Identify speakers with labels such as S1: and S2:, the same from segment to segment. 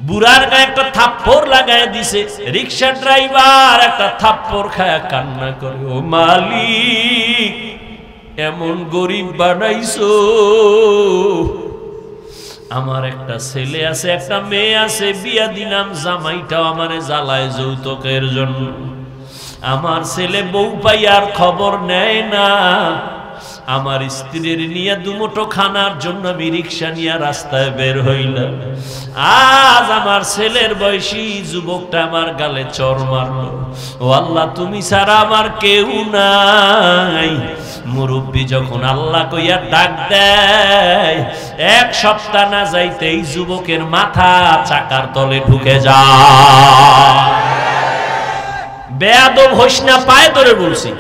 S1: বুড়ার গায়ে একটা থাপ্পড় লাগায় দিছে। রিক্সা ড্রাইভার একটা থাপ্পড় খায় কান্না করে, ও মালিক এমন গরিব বানাইছো, আমার একটা ছেলে আছে একটা মেয়ে আছে, বিয়া দিলাম, জামাইটাও আমারে জ্বালায় যৌতুকের জন্য। আমার ছেলে বউ পাইয়ার খবর নেয় না, আমার স্ত্রীর নিয়ে দুমুঠো খানার জন্য আমি রিক্সা নিয়ে রাস্তায় বের হইলাম। আজ আমার ছেলের বয়সী যুবকটা আমার গালে চর মারলো। ও আল্লাহ, তুমি ছাড়া আমার কেউ নাই। মুরব্বী যখন আল্লাহ কইয়া ডাক দেয়, এক সপ্তাহ না যাইতে এই যুবকের মাথা চাকার তলে ঢুকে যায়। বেয়াদব হইস না, পায়ে ধরে বলছি।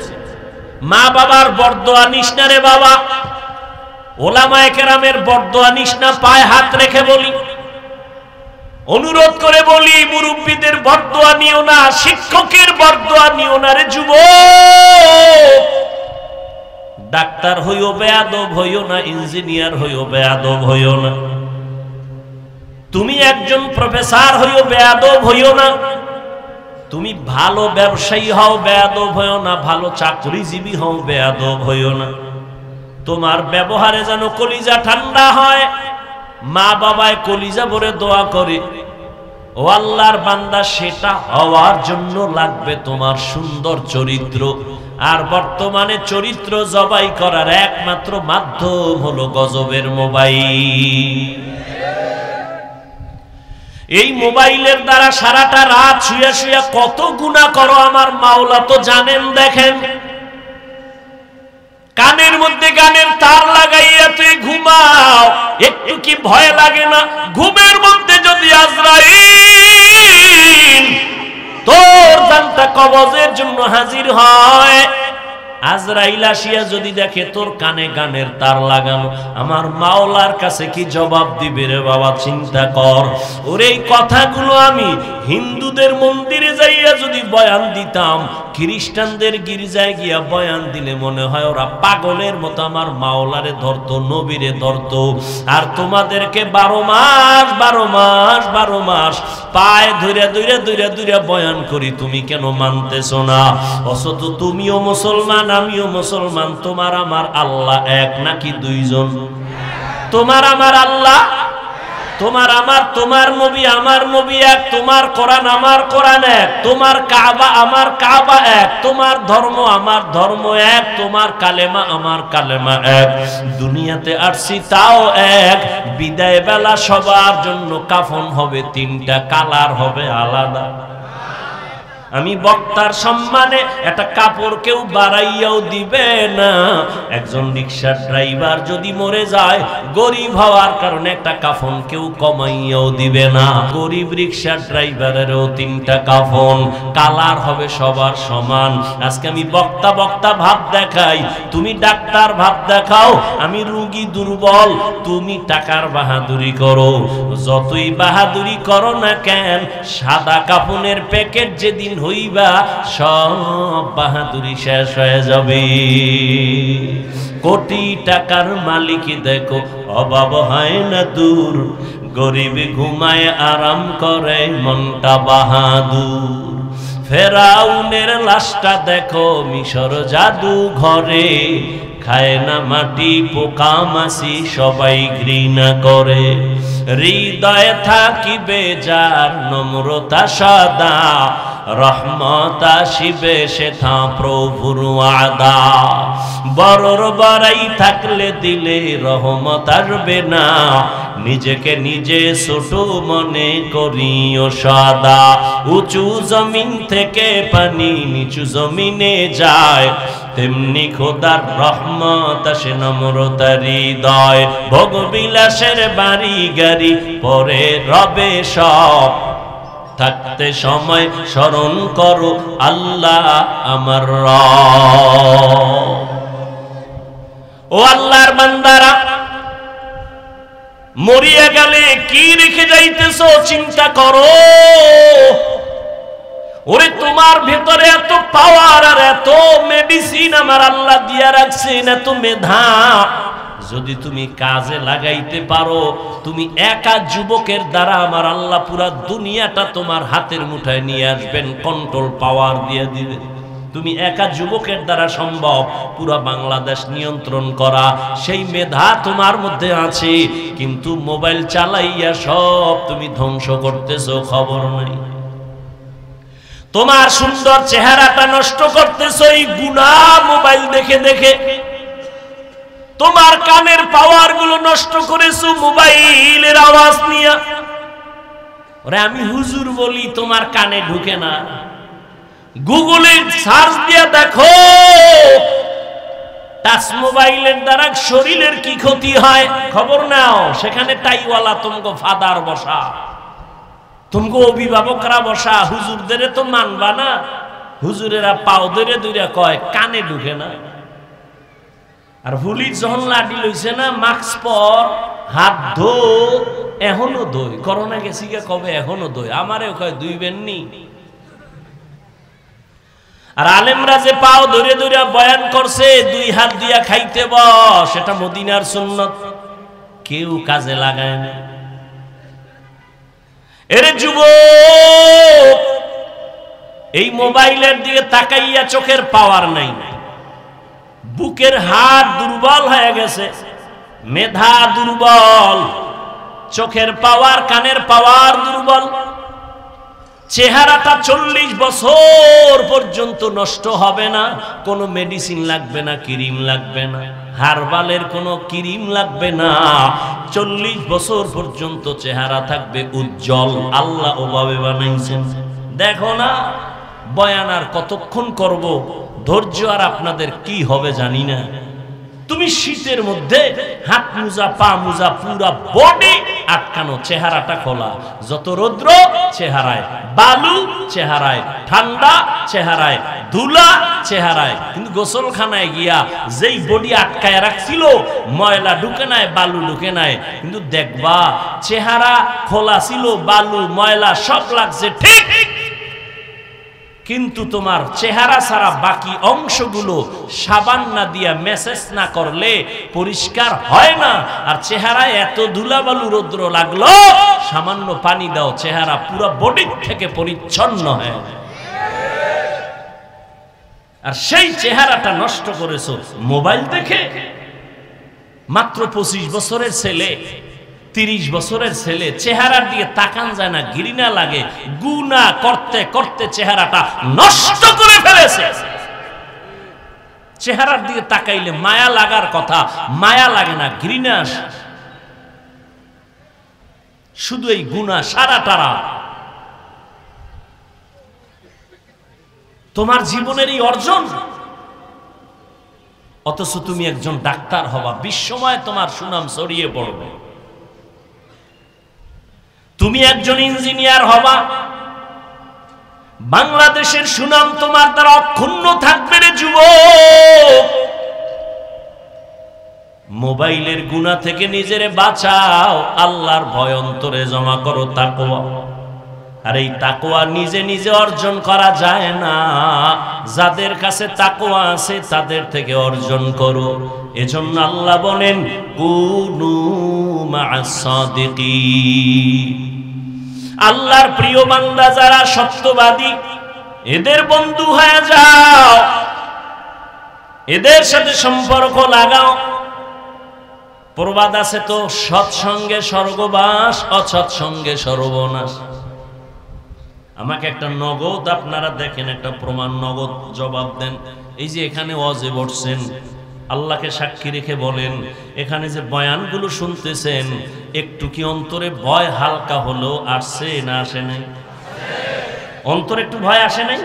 S1: মা বাবার বরদোয়া নিস না রে বাবা, ওলামায়ে কেরামের বরদোয়া নিস না, পায়ে হাত রেখে বলি, অনুরোধ করে বলি, মুরব্বীদের বরদোয়া নিও না, শিক্ষকের বরদোয়া নিও না রে যুবক। ডাক্তার হইও বেয়াদব হইও না, ইঞ্জিনিয়ার হইও বেয়াদব হইও না, তুমি একজন প্রফেসর হইও বেয়াদব হইও না, তুমি ভালো ব্যবসায়ী হও বেয়াদব হইও না, ভালো চাকরিজীবী হও বেয়াদব হইও না। তোমার ব্যবহারে যেন কলিজা ঠান্ডা হয়, মা বাবায় কলিজা ভরে দোয়া করে। ও আল্লাহর বান্দা, সেটা হওয়ার জন্য লাগবে তোমার সুন্দর চরিত্র। আর বর্তমানে চরিত্র জবাই করার একমাত্র মাধ্যম হলো গজবের মোবাইল। এই মোবাইলের দ্বারা সারাটা রাত শুয়ে শুয়ে কত গুনাহ করো আমার মাওলা তো জানেন। দেখেন, কানের মধ্যে গানের তার লাগাইয়া তুই ঘুমাও, একটু কি ভয় লাগে না? ঘুমের মধ্যে যদি আজরাইল তোর জানটা কবজের জন্য হাজির হয়, আজরাইল আসিয়া যদি দেখে তোর কানে গানের তার লাগানো, আমার মাওলার কাছে কি জবাব দিবে রে বাবা? চিন্তা কর। ওর এই কথাগুলো আমি হিন্দুদের মন্দিরে যাইয়া যদি বয়ান দিতাম, খ্রিস্টানদের গির্জায় গিয়া বয়ান দিলে মনে হয় ওরা পাগলের মতো আমার মাওলারে ধরতো, নবীরে ধরতো। আর তোমাদেরকে 12 মাস পায়ে ধরে বয়ান করি, তুমি কেন মানতেছো না? অথচ তুমিও মুসলমান, আমিও মুসলমান। তোমার আমার আল্লাহ এক নাকি দুইজন? তোমার আমার আল্লাহ, তোমার নবী আমার নবী এক, তোমার কোরআন আমার কোরআন এক, তোমার কাবা আমার কাবা এক, তোমার ধর্ম আমার ধর্ম এক, তোমার কালেমা আমার কালেমা এক। দুনিয়াতে আসছি তাও এক। বিদায় বেলা সবার জন্য কাফন হবে 3টা, কালার হবে আলাদা। আমি বক্তার সম্মানে একটা কাপড় কেউ বাড়াইয়াও দিবে না। একজন রিক্সা ড্রাইভার যদি মরে যায়, গরিব হওয়ার কারণে একটা কাফন কেউ কমাইয়াও দিবে না। গরিব রিক্সা ড্রাইভারেরও 3টা কাফন, কালার হবে সবার সমান। আজকে আমি বক্তা ভাব দেখাই, তুমি ডাক্তার ভাব দেখাও। আমি রোগী দুর্বল, তুমি টাকার বাহাদুরি করো। যতই বাহাদুরি করো না কেন, সাদা কাফনের প্যাকেট যেদিন হইবা সব বাহাদুরি শেষ হয়ে যাবে। কোটি টাকার মালিক দেখো, অভাব হয় না দূর, গরিব ঘুমায় আরাম করে মনটা বাহাদুর। ফেরাউনের লাশটা দেখো মিশর জাদু ঘরে, খায় না মাটি পোকা মাছি সবাই ঘৃণা করে। হৃদয়ে থাকিবে যার নম্রতা সদা, রহমত আসিবে সেথা প্রভুর ওয়াদা। বড়র বড়াই থাকলে দিলে রহমত আসবে না, নিজেকে নিজে ছোট মনে করিও সদা। উঁচু জমিন থেকে পানি নিচু জমিনে যায়, তেমনি খোদার রহমত আসে নম্রতার হৃদয়। ভোগ বিলাসের বাড়ি গাড়ি পরে রবে সব, থাকতে সময় স্মরণ করো আল্লাহ আমার রব। ও আল্লাহর বান্দারা, মরিয়া গেলে কি রেখে যাইতেছো চিন্তা করো। ওরে তোমার ভেতরে এত পাওয়ার আর এত মেডিসিন আমার আল্লাহ দিয়া রাখছেন, এত মেধা। যদি তুমি কাজে লাগাইতে পারো, তুমি একা যুবকের দ্বারা আমার আল্লাহ পুরা দুনিয়াটা তোমার হাতের মুঠায় নিয়ে আসবেন, কন্ট্রোল পাওয়ার দিয়ে দিবেন। তুমি একা যুবকের দ্বারা সম্ভব পুরা বাংলাদেশ নিয়ন্ত্রণ করা, সেই মেধা তোমার মধ্যে আছে, কিন্তু মোবাইল চালাইয়া সব তুমি ধ্বংস করতেছো, খবর নাই। তোমার সুন্দর চেহারাটা নষ্ট করতেছো এই গুনাহ মোবাইল দেখে দেখে। তোমার কানের পাওয়ার গুলো নষ্ট করেছো মোবাইলের আওয়াজ নিয়ে। ওরে আমি হুজুর বলি, তোমার কানে ঢুকে না। গুগলে সার্চ দিয়ে দেখো টাচ মোবাইলের দ্বারা শরীরের কি ক্ষতি হয়, খবর নাও। সেখানে টাইওয়ালা তোমাকে ফাদার বসা, তোমাকে অভিভাবকরা বসা, হুজুরদের তো মানবা না। হুজুরেরা পাও ধরে দুইরা কয় কানে ঢুকে না। আর পুলিশ যখন লাঠি লইছে না, মাস্ক পর, হাত ধো, এখনো দই, করোনা গেছি গে কবে, এখনো দই, আমারেও কয় দুইবেন নি। আর আলেমরা যে পাও ধরে ধরে বয়ান করছে, দুই হাত দিয়া খাইতে বস, সেটা মদিনার সুন্নত, কেউ কাজে লাগায় না। এরে যুবক, এই মোবাইলের দিকে তাকাইয়া চোখের পাওয়ার নাই, বুকের হাড় দুর্বল হয়ে গেছে, মেধা দুর্বল, চোখের পাওয়ার, কানের পাওয়ার দুর্বল। চেহারাটা 40 বছর পর্যন্ত নষ্ট হবে না, কোনো মেডিসিন লাগবে না, ক্রিম লাগবে না, হার্বালের কোনো ক্রিম লাগবে না। 40 বছর পর্যন্ত চেহারা থাকবে উজ্জ্বল। আল্লাহ ওভাবে বানাইছেন। দেখো না বয়ান আর কতক্ষণ করব, ধৈর্য আর আপনাদের কি হবে জানি না। তুমি শীতের মধ্যে হাত মোজা, পা মোজা, পুরা বডি আটকানো, চেহারাটা খোলা, যত রৌদ্র চেহারায়, বালু চেহারায়, ঠান্ডা চেহারায়, ধুলা চেহারায়, কিন্তু গোসলখানায় গিয়া যেই বডি আটকায় রাখছিল, ময়লা ঢুকে নাই, বালু ঢুকে নাই, কিন্তু দেখবা চেহারা খোলা ছিল, বালু ময়লা সব লাগছে ঠিক, কিন্তু তোমার চেহারা ছাড়া বাকি অংশগুলো সাবান না দিয়া মেসেজ না করলে পরিষ্কার হয় না। আর চেহারায় এত ধুলাবালু রৌদ্র লাগলো, সামান্য পানি দাও, চেহারা পুরো বডি থেকে পরিচ্ছন্ন হয়। আর সেই চেহারাটা নষ্ট করেছো মোবাইল দেখে। মাত্র 25 বছরের ছেলে, 30 বছরের ছেলে, চেহারার দিকে তাকান যায় না, ঘৃণা লাগে, গুনাহ করতে করতে চেহারাটা নষ্ট করে ফেলেছে। চেহারার দিকে তাকাইলে মায়া লাগার কথা, মায়া লাগে না, ঘৃণা আসে। শুধু এই গুনাহ সারাটারা তোমার জীবনের এই অর্জন। অথচ তুমি একজন ডাক্তার হবা, বিশ্বময় তোমার সুনাম ছড়িয়ে পড়বে। তুমি একজন ইঞ্জিনিয়ার হবা, বাংলাদেশের সুনাম তোমার দ্বারা অক্ষুণ্ণ থাকবে রে যুবক। মোবাইলের গুনাহ থেকে নিজেরে বাঁচাও, আল্লাহর ভয় অন্তরে জমা করো, তাকওয়া। আর এই তাকওয়া নিজে নিজে অর্জন করা যায় না, যাদের কাছে তাকওয়া আছে তাদের থেকে অর্জন করো। এজন্য আল্লাহ বলেন কুনু মা'আস সাদিকিন। আল্লাহর প্রিয় বান্দা যারা সত্যবাদী, এদের বন্ধু হয়ে যাও, এদের সাথে সম্পর্ক লাগাও। প্রবাদ আছে তো, সৎসঙ্গে স্বর্গবাস, অসৎসঙ্গে সর্বনাশ। আমাকে একটা নগদ আপনারা দেখেন, একটা প্রমাণ নগদ জবাব দেন। এই যে এখানে ওয়াজে বসছেন, আল্লাহকে সাক্ষী রেখে বলেন, এখানে যে বয়ানগুলো শুনতেছেন, একটু কি অন্তরে ভয় হালকা হলো আসছে না আসে নাই? অন্তরে একটু ভয় আসে নাই?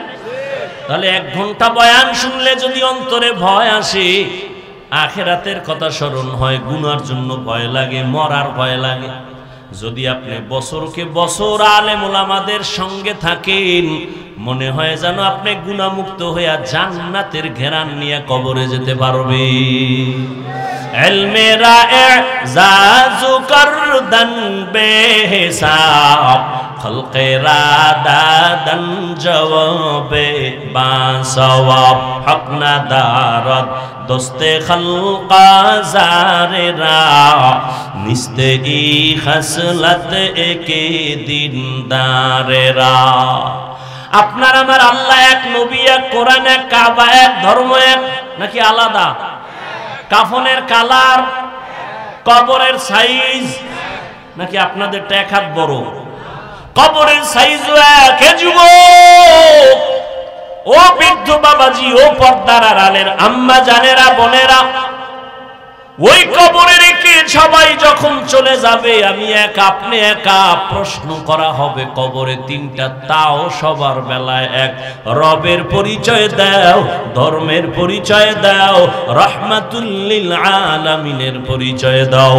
S1: তাহলে 1 ঘন্টা বয়ান শুনলে যদি অন্তরে ভয় আসে, আখিরাতের কথা স্মরণ হয়, গুনার জন্য ভয় লাগে, মরার ভয় লাগে। যদি আপনি বছরকে বছর আলেম ওলামাদের সঙ্গে থাকেন, মনে হয় যেন আপনি গুনাহমুক্ত হইয়া জান্নাতের ঘেরান নিয়ে কবরে যেতে পারবে। ইলমে রা'ই জাজু করদান বেহিসাব, খলকেরা দাদান জবাবে বা সওয়াব হক না দারদ দোস্তে খলকা জারেরা নিস্তে ই খসলত একে দিনদারেরা। আপনার আমার আল্লাহ এক, নবী এক, কোরআন এক, কাবা এক, ধর্ম এক, নাকি আলাদা? কাফনের কালার, কবরের সাইজ নাকি আপনাদেরটা এক হাত বড়? কবরের সাইজও এক। হে যুবক, ও বৃদ্ধ বাবাজি, ও পর্দার আড়ালের আম্মা জানেরা, বোনেরা, ওই কবরে রেখে সবাই যখন চলে যাবে, আমি এক, আপনি একা, প্রশ্ন করা হবে কবরে তিনটা, তাও সবার বেলায় এক। রবের পরিচয় দাও, ধর্মের পরিচয় দাও, রাহমাতুল লিল আলামিনের পরিচয় দাও।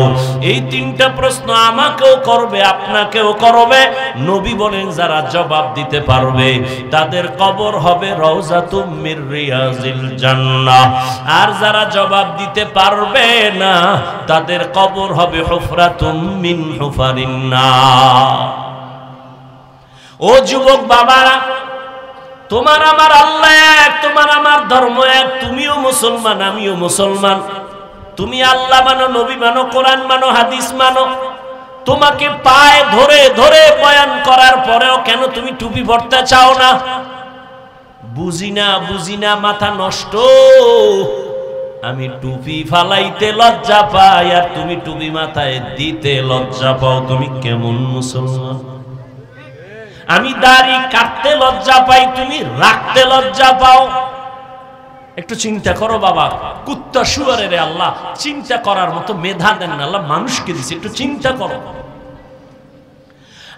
S1: এই তিনটা প্রশ্ন আমাকেও করবে, আপনাকেও করবে। নবী বলেন যারা জবাব দিতে পারবে তাদের কবর হবে রাউযাতুম মির রিয়াজিল জান্নাহ, আর যারা জবাব দিতে পারবে না তাদের কবর হবে হুফরাতুম মিন হুফারিন নার। ও যুবক বাবারা, তোমার আমার আল্লাহ এক, তোমার আমার ধর্ম এক, তুমিও মুসলমান আমিও মুসলমান। তুমি আল্লাহ মানো, নবী মানো, কোরআন মানো, হাদিস মানো। তোমাকে পায়ে ধরে ধরে বয়ান করার পরেও কেন তুমি টুপি পরতে চাও না? বুঝি না, বুঝি না, মাথা নষ্ট। আমি টুপি ফালাইতে লজ্জা পাই আর তুমি টুপি মাথায় দিতে লজ্জা পাও, তুমি কেমন মুসলমান? আমি দাড়ি কাটতে লজ্জা পাই, তুমি রাখতে লজ্জা পাও। একটু চিন্তা করো বাবা, কুত্তা শুয়ারের আল্লাহ চিন্তা করার মতো মেধা দেন না, আল্লাহ মানুষকে দিছে, একটু চিন্তা করো।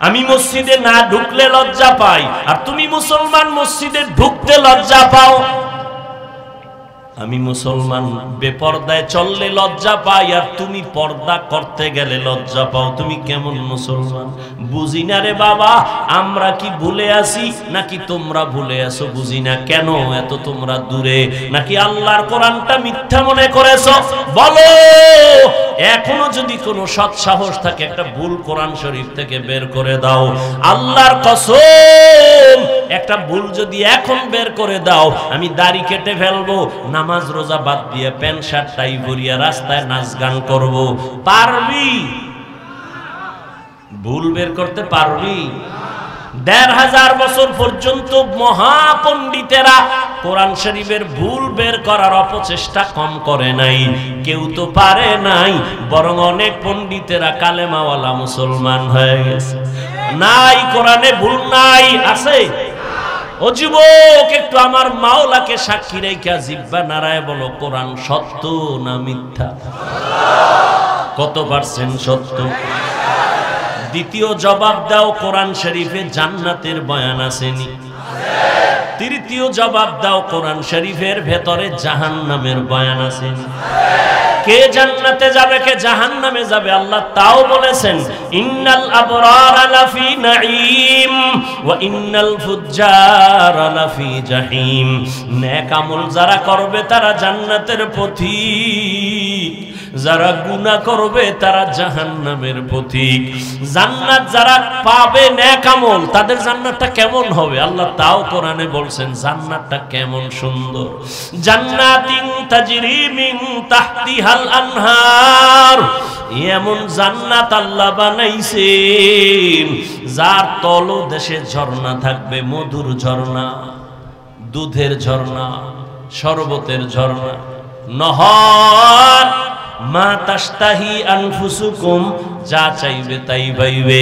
S1: আমি মসজিদে না ঢুকলে লজ্জা পাই আর তুমি মুসলমান মসজিদে ঢুকতে লজ্জা পাও। আমি মুসলমান বেপর্দায় চললে লজ্জা পাই আর তুমি পর্দা করতে গেলে লজ্জা পাও, তুমি কেমন মুসলমান? বুঝি না রে বাবা, আমরা কি ভুলে আছি নাকি তোমরা ভুলে আছো বুঝি না। কেন এত তোমরা দূরে? নাকি আল্লাহর কোরআনটা মিথ্যা মনে করেছো? বলো, এখনো যদি কোনো সৎ সাহস থাকে একটা ভুল কোরআন শরীফ থেকে বের করে দাও। আল্লাহর কসম, একটা ভুল যদি এখন বের করে দাও, আমি দাড়ি কেটে ফেলবো, নামাজ রোজা বাদ দিয়ে প্যান্ট শার্ট টাই পরিয়া রাস্তায় নাচ গান করব। পারবি? ভুল বের করতে পারবি? ১৫০০ বছর পর্যন্ত মহাপণ্ডিতেরা কোরআন শরীফের ভুল বের করার অপচেষ্টা কম করে নাই, কেউ তো পারে নাই, বরং অনেক পণ্ডিতেরা কালেমাওয়ালা মুসলমান হয়ে গেছে। নাই, কোরআনে ভুল নাই, আছে? ও যুবক, একটু আমার মাওলাকে সাক্ষী রেখা জিহ্বা নাড়ায় বলো, কোরআন সত্য না মিথ্যা? কত পার্সেন্ট সত্য? দ্বিতীয় জবাব দাও, কোরআন শরীফে জান্নাতের বয়ান আসেনি? তৃতীয় জবাব দাও, কোরআন শরীফের ভেতরে জাহান্নামের বয়ান আসেনি? কে জান্নাতে যাবে, কে জাহান্নামে যাবে আল্লাহ তাও বলেছেন, ইন্নাল আবরারা লাফি নাঈম ওয়া ইন্নাল ফুজ্জারা লাফি জাহিম। নেক আমল যারা করবে তারা জান্নাতের পথিক, যারা গুনাহ করবে তারা জাহান্নামের পথিক। জান্নাত যারা পাবে নেক আমল, তাদের জান্নাতটা কেমন হবে আল্লাহ তাও কোরআনে বলছেন, জান্নাতটা কেমন সুন্দর। জান্নাতিন তাজরি মিন তাহতিহাল আনহার, এমন জান্নাত আল্লাহ বানাইছেন যার তলদেশে ঝর্ণা থাকবে, মধুর ঝর্ণা, দুধের ঝর্ণা, শরবতের ঝর্ণা, নহর, মা তাশতাহি আনফুসুকুম, যা চাইবে তাই পাইবে।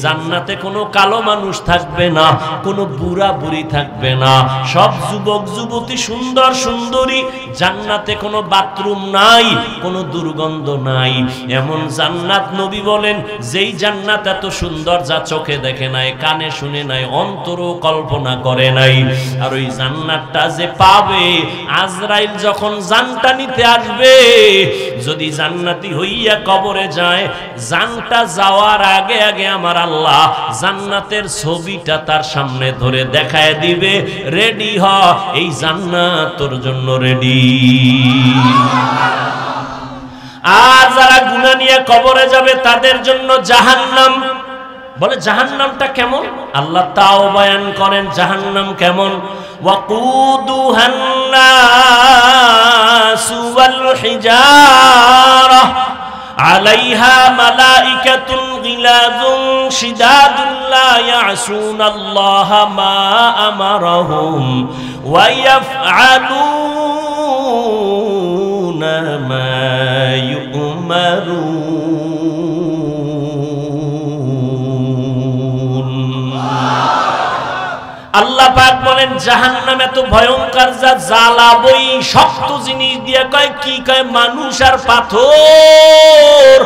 S1: জান্নাতে কোনো কালো মানুষ থাকবে না, কোনো বুড়া বুড়ি থাকবে না, সব যুবক যুবতী সুন্দর সুন্দরী। জান্নাতে কোনো বাথরুম নাই, কোনো দুর্গন্ধ নাই। এমন জান্নাত নবী বলেন, যেই জান্নাত এত সুন্দর যা চোখে দেখে নাই, কানে শুনে নাই, অন্তরও কল্পনা করে নাই। আর ওই জান্নাতটা যে পাবে, আজরাইল যখন জানটা নিতে আসবে, যদি জান্নাতি হইয়া কবরে যায়, জানটা যাওয়ার আগে আগে আমার আল্লাহ জান্নাতের ছবিটা তার সামনে ধরে দেখায় দিবে, রেডি হ, এই জান্নাত তোর জন্য রেডি। আর যারা গুনাহ নিয়ে কবরে যাবে তাদের জন্য জাহান্নাম। বলে জাহান্নামটা কেমন, আল্লাহ তাও বয়ান করেন জাহান্নাম কেমন। ওয়াকুদুহান নাসু ওয়াল হিজারাহ আলাইহা মালাইকাতুন গিলাযুন শিদাদুন লা ইয়াসুনাল্লাহা মা আমারাহুম ওয়া ইয়াফআলুনা মা ইউমারুন। আল্লাহ পাক বলেন জাহান্নাম এত ভয়ঙ্কর, যা জ্বালাবই শক্ত জিনিস দিয়ে, কয় কি কয় মানুষ আর পাথর।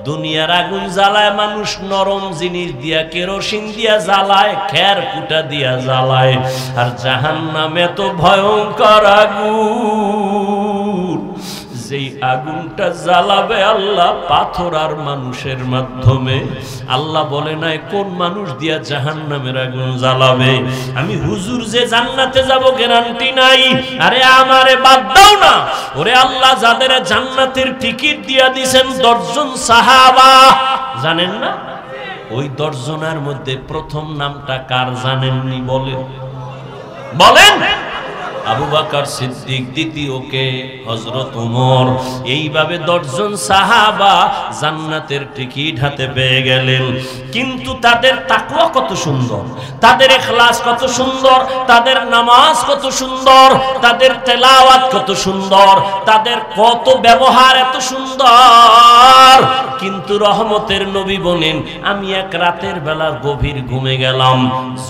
S1: দুনিয়ার আগুন জ্বালায় মানুষ নরম জিনিস দিয়া, কেরোসিন দিয়া জ্বালায়, খের কুটা দিয়া জ্বালায়। আর জাহান্নাম এত ভয়ঙ্কর আগুন, যেই আগুনটা জ্বালাবে আল্লাহ পাথর আর মানুষের মাধ্যমে। আল্লাহ বলে নাই কোন মানুষ দিয়া জাহান্নামের আগুন জ্বালাবে। আমি হুজুর যে জান্নাতে যাব গ্যারান্টি নাই। আরে আমারে বাদ দাও না। ওরে আল্লাহ যাদের জান্নাতের টিকিট দিয়া দিয়েছেন 10 জন সাহাবা, জানেন না? ওই 10 জনের মধ্যে প্রথম নামটা কার জানেননি? বলেন বলেন। আবু বকর সিদ্দিক, দ্বিতীয়কে হযরত ওমর। এইভাবে 10 জন সাহাবা জান্নাতের টিকিট হাতে পেয়ে গেলেন। কিন্তু তাদের তাকওয়া কত সুন্দর, তাদের ইখলাস কত সুন্দর, তাদের নামাজ কত সুন্দর, তাদের তেলাওয়াত কত সুন্দর, তাদের কত ব্যবহার এত সুন্দর। কিন্তু রহমতের নবী বলেন আমি এক রাতের বেলা গভীর ঘুমে গেলাম,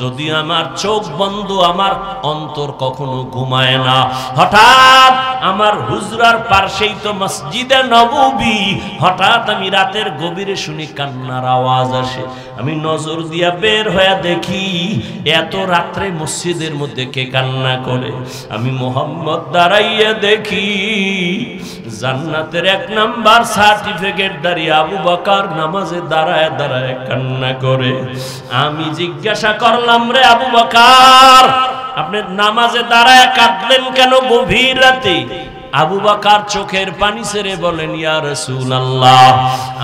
S1: যদি আমার চোখ বন্ধ আমার অন্তর কখনো ঘুমায় না। হঠাৎ আমার হুজরার পাশেই তো মসজিদে নববী, হঠাৎ আমি রাতের গভীরে শুনি কান্নার আওয়াজ আসে। আমি নজর দিয়া বের হয়ে দেখি এত রাত্রে মসজিদের মধ্যে কে কান্না করে। আমি মোহাম্মদ দাঁড়াইয়া দেখি জান্নাতের 1 নাম্বার সার্টিফিকেট দাঁড়িয়ে আবু বকর নামাজে দাঁড়ায় দাঁড়ায় কান্না করে। আমি জিজ্ঞাসা করলাম, রে আবু বকর আপনি নামাজে দাঁড়ায় কাঁদলেন কেন গভীর রাতে? আবু বকর চোখের পানি ছেড়ে বলেন, ইয়া রাসূলুল্লাহ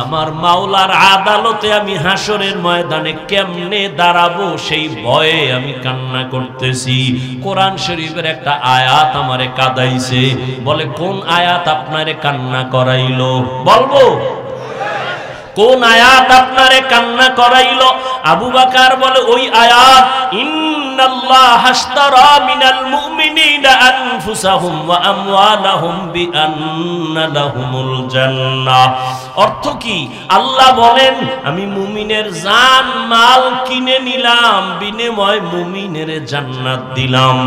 S1: আমার মাওলার আদালতে আমি হাসরের ময়দানে কেমনে দাঁড়াবো সেই ভয়ে আমি কান্না করতেছি। কোরআন শরীফের একটা আয়াত আমারে কাঁদাইছে। বলে কোন আয়াত আপনারে কান্না করাইলো? বলবো কোন আয়াত আপনারে কান্না করাইলো? আবু বকর বলে ওই আয়াত, ইন্নাল্লাহা আশতারা মিনাল মুমিনিনা আনফুসাহুম ওয়া আমওয়ালাহুম বিআন্না লাহুমুল জান্নাহ। অর্থ কি? আল্লাহ বলেন আমি মুমিনের জান মাল কিনে নিলাম, বিনিময়ে মুমিনের জান্নাত দিলাম।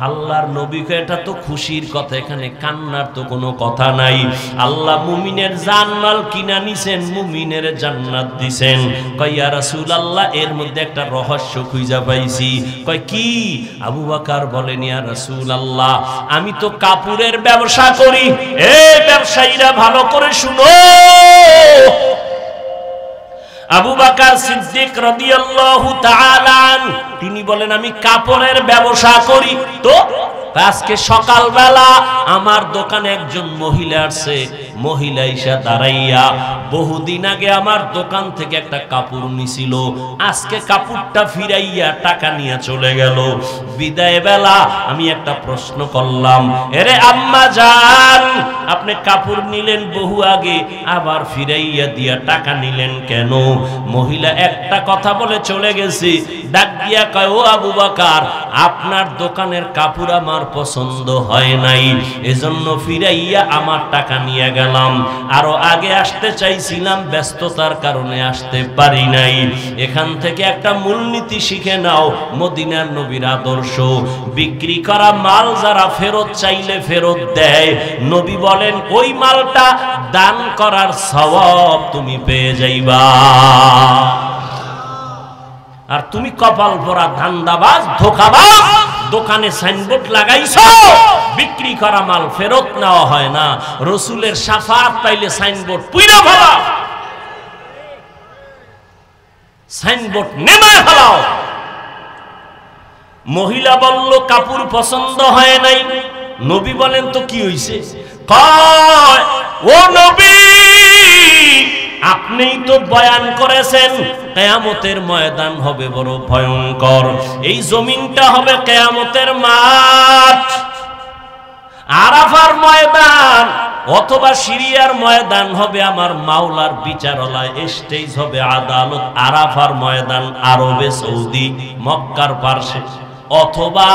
S1: আল্লাহর নবীকে এটা তো খুশির কথা, এখানে কান্নার তো কোনো কথা নাই। আল্লাহ মুমিনের জানমাল কিনা নিছেন, মুমিনের জান্নাত দিছেন। কয় ইয়া রাসূলুল্লাহ এর মধ্যে একটা রহস্য খুঁজে পাইছি। কয় কি? আবু বকর বলেন ইয়া রাসূলুল্লাহ আমি তো কাপড়ের ব্যবসা করি। এই ব্যবসায়ীরা ভালো করে শুনো। আবু বকর সিদ্দিক রাদিয়াল্লাহু তাআলা তিনি বলেন আমি কাপড়ের ব্যবসা করি। তো আজকে সকালবেলা আমার দোকানে একজন মহিলা আসছে। মহিলা এসে দাঁড়াইয়া বহুদিন আগে আমার দোকান থেকে একটা কাপড় নিছিল, আজকে কাপড়টা ফিরাইয়া টাকা নিয়ে চলে গেল। বিদায় বেলা আমি একটা প্রশ্ন করলাম, এরে আম্মা জান আপনি কাপড় নিলেন বহু আগে, আবার ফিরাইয়া দিয়া টাকা নিলেন কেন? মহিলা একটা কথা বলে চলে গেছে। ডাক দিয়া কয়, ও আবু বকর আপনার দোকানের কাপড় আমার পছন্দ হয় নাই, এজন্য ফিরাইয়া আমার টাকা নিয়ে গেলাম। আরো আগে আসতে চাইছিলাম, ব্যস্ততার কারণে আসতে পারি নাই। এখান থেকে একটা মূলনীতি শিখে নাও, মদিনার নবীর আদর্শ। বিক্রি করা মাল যারা ফেরত চাইলে ফেরত দেয়, নবী বলেন ওই মালটা দান করার সওয়াব তুমি পেয়ে যাইবা। আর তুমি কপাল পরা ধান্দাবাজ ধোঁকাবাজ, দোকানে সাইনবোর্ড লাগাইছো বিক্রি করা মাল ফেরত নেওয়া হয় না। রসুলের শাফাত পাইলে সাইনবোর্ড পুইরা ফেলাও, সাইনবোর্ড নেমায় ফেলাও। মহিলা বলল কাপড় পছন্দ হয় নাই। নবী বলেন তো কি হইছে? কয় ও নবী আপনিই তো বয়ান করেছেন কিয়ামতের ময়দান হবে বড় ভয়ঙ্কর, এই জমিনটা হবে কিয়ামতের মাঠ। আরাফার ময়দান অথবা সিরিয়ার ময়দান হবে আমার মাওলার বিচারালয়, স্টেজ হবে আদালত। আরাফার ময়দান আরবে সৌদি মক্কার পার্শ্বে, অথবা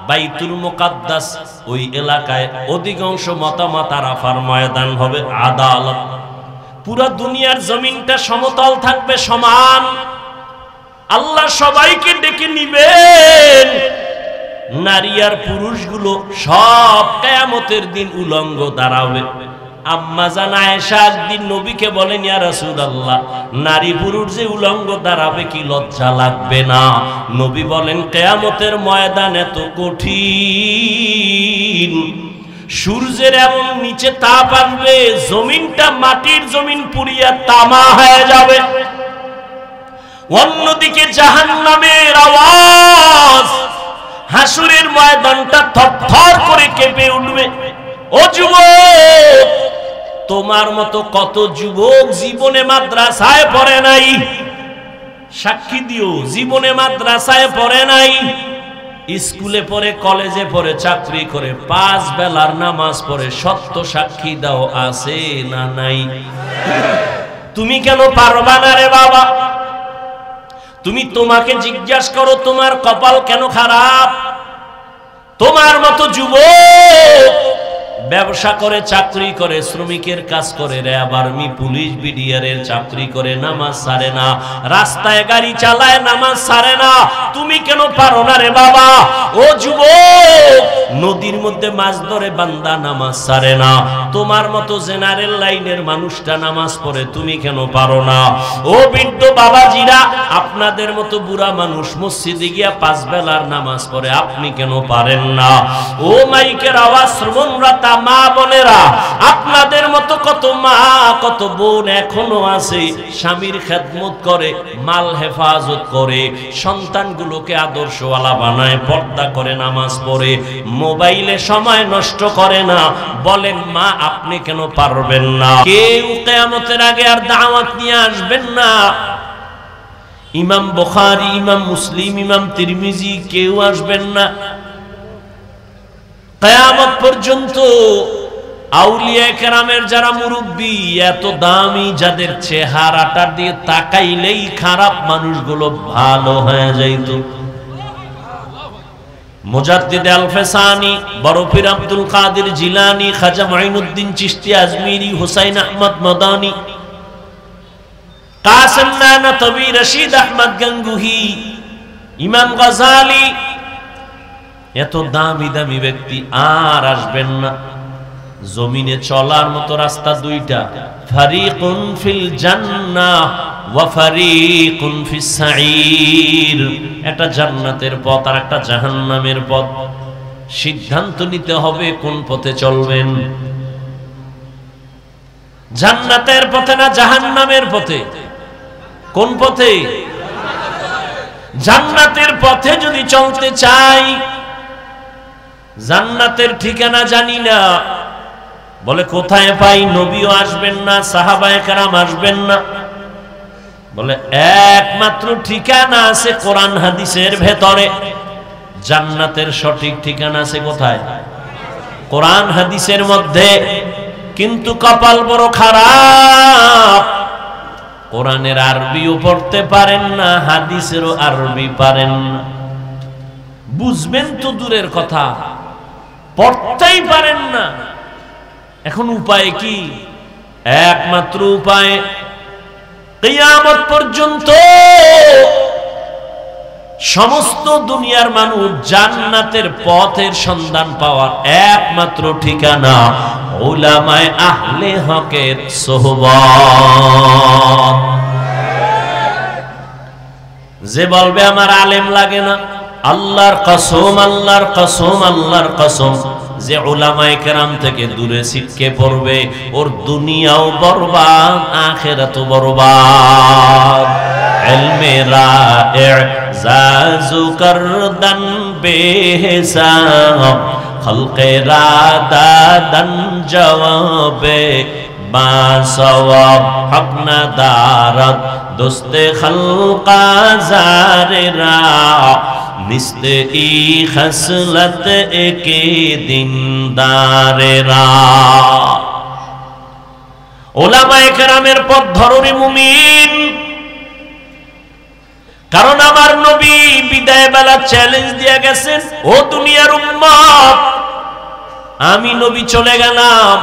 S1: বাইতুল মুকাদ্দাস ওই এলাকায় অধিকাংশ মতামত আরাফার ময়দান হবে আদালত। পুরো দুনিয়ার জমিনটা সমতল থাকবে, সমান। আল্লাহ সবাইকে ডেকে নিবেন, নারী আর পুরুষগুলো সব কিয়ামতের দিন উলঙ্গ দাঁড়াবে। আম্মা জান আয়েশা একদিন নবীকে বলেন, ইয়া রাসূলুল্লাহ, নারী পুরুষ যে উলঙ্গ দাঁড়াবে কি লজ্জা লাগবে না? নবী বলেন, কিয়ামতের ময়দান এত কঠিন, সূর্যের এমন নিচে তাপ আসবে, জমিনটা মাটির জমিন পুড়িয়া তামা হয়ে যাবে। অন্যদিকে জাহান্নামের আওয়াজ, হাসুরের ময়দানটা থরথর করে কেঁপে উঠবে। ও যুবক, তোমার মতো কত যুবক জীবনে মাদ্রাসায় পড়ে নাই, সাক্ষী দিও, জীবনে মাদ্রাসায় পড়ে নাই, স্কুলে পড়ে, কলেজে পড়ে, চাকরি করে, 5 বেলার নামাজ পড়ে, সত্য সাক্ষী দাও, আছে না নাই? তুমি কেন পারবা না রে বাবা? তুমি তোমাকে জিজ্ঞাসা করো, তোমার কপাল কেন খারাপ? তোমার মতো যুবক ব্যবসা করে, চাকরি করে, শ্রমিকের কাজ করে, র্যাব, আর্মি, পুলিশ, বিডিআরের চাকরি করে, নামাজ ছাড়ে না, রাস্তায় গাড়ি চালায়, নামাজ ছাড়ে না। তুমি কেন পারো না রে বাবা? ও যুবক, নদীর মধ্যে মাছ ধরে বান্দা নামাজ ছাড়ে না, তোমার মতো জেনারেল লাইনের মানুষটা নামাজ পড়ে, তুমি কেন পারো না? ও বৃদ্ধ বাবাজিরা, আপনাদের মতো বুড়া মানুষ মসজিদে গিয়া 5 বেলার নামাজ পড়ে, আপনি কেন পারেন না? ও মাইকের আওয়াজ শ্রবণরতা মা বোনেরা, আপনাদের মতো কত মা, কত বোন এখনো আছে, স্বামীর খেদমত করে, মাল হেফাজত করে, সন্তানগুলোকে আদর্শওয়ালা বানায়, পর্দা করে, নামাজ পড়ে, মোবাইলে সময় নষ্ট করে না। বলেন মা, আপনি কেন পারবেন না? কেউ কিয়ামতের আগে আর দাওয়াত নিয়ে আসবেন না। ইমাম বুখারী, ইমাম মুসলিম, ইমাম তিরমিজি কেউ আসবেন না। কিয়ামত পর্যন্ত আউলিয়া কেরামের যারা মুরব্বী, এত দামি, যাদের চেহারাটার দিয়ে তাকাইলেই খারাপ মানুষগুলো ভালো হয়ে যাইত। মুজাদ্দিদ আল-ফেসানি, বড় পীর আব্দুল কাদের জিলানী, খাজা মুঈনুদ্দিন চিশতি আজমিরি, হুসাইন আহমদ মাদানী, কাসিম নানাতবি, রশিদ আহমদ গঙ্গুহি, ইমাম গাজালি, এত দামি দামি ব্যক্তি আর আসবেন না। জমিনে চলার মতো রাস্তা দুইটা, ফারিকুন ফিল জান্নাহ ওয়া ফারিকুন ফিস সাঈর। একটা জান্নাতের পথ আর একটা জাহান্নামের পথ। সিদ্ধান্ত নিতে হবে কোন পথে চলবেন, জান্নাতের পথে না জাহান্নামের পথে? কোন পথে? জান্নাতের পথে যদি চলতে চাই, জান্নাতের ঠিকানা জানি না, বলে কোথায় পাই? নবীও আসবেন না, সাহাবায়ে কেরাম আসবেন না, বলে একমাত্র ঠিকানা আছে কোরআন হাদিসের ভেতরে। জান্নাতের সঠিক ঠিকানা আছে কোথায়? কোরআন হাদিসের মধ্যে। কিন্তু কপাল বড় খারাপ, কোরআনের আরবিও পড়তে পারেন না, হাদিসেরও আরবি পারেন না। বুঝবেন তো দূরের কথা, পড়তেই পারেন না। এখন উপায় কি? একমাত্র উপায়, কিয়ামত পর্যন্ত সমস্ত দুনিয়ার মানুষ জান্নাতের পথের সন্ধান পাওয়ার একমাত্র ঠিকানা উলামায়ে আহলে হকের সোহবত। যে বলবে আমার আলেম লাগে না, আল্লাহর কসম, আল্লাহর কসম, আল্লাহর কসম, যে উলামায়ে কেরাম থেকে দূরে ছিটকে পড়বে, ওর দুনিয়াও বরবাদ, আখিরাতও বরবাদ। ইলমে রা'ইজাজু করদান বেহিসাব, খলকে রাদাদান জওয়াবে বাসওয়াব হকনা দারাত দোস্তে খলকা জারেরা নিস্তে ই খসলত একে দিনদারেরা। ওলামায়ে কেরামের পথ ধরুনি মুমিন, কারণ আমার নবী বিদায় বেলা চ্যালেঞ্জ দিয়ে গেছেন, ও দুনিয়ার উম্মত, আমি নবী চলে গেলাম,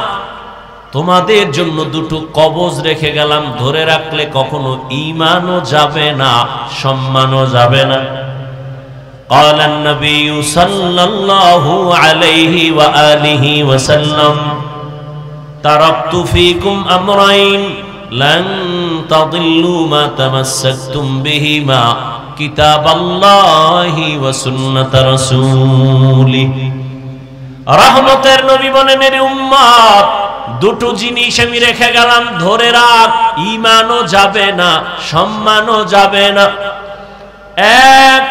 S1: তোমাদের জন্য দুটো কবজ রেখে গেলাম, ধরে রাখলে কখনো ঈমানও যাবে না, সম্মানও যাবে না। قال النبي صلى الله عليه وآله وسلم تركت فيكم أمرين لن تضلوا ما تمسكتم بهما كتاب الله وسنة رسوله। রহমতের নবী বলেন, এর উম্মত, দুটো জিনিস আমি রেখে গেলাম, ধরে রাখ, ঈমানও যাবে না, সম্মানও যাবে না। এক,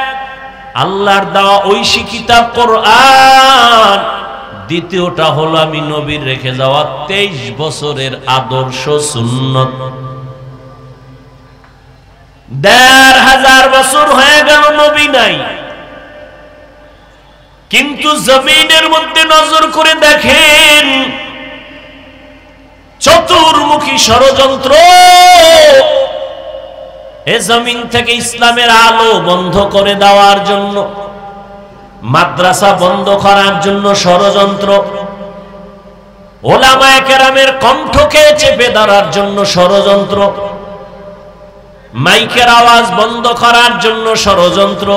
S1: আল্লাহর দেওয়া ঐশী কিতাব কোরআন। দ্বিতীয়টা হলো আমি নবীর রেখে যাওয়া 23 বছরের আদর্শ সুন্নত। 1500 বছর হয়ে গেল নবী নাই, কিন্তু জমিনের মধ্যে নজর করে দেখেন চতুর্মুখী ষড়যন্ত্র। এ জমিন থেকে ইসলামের আলো বন্ধ করে দেওয়ার জন্য, মাদ্রাসা বন্ধ করার জন্য ষড়যন্ত্র, ওলামায়ে কেরামের কণ্ঠকে চেপে ধরার জন্য ষড়যন্ত্র, মাইকের আওয়াজ বন্ধ করার জন্য ষড়যন্ত্র,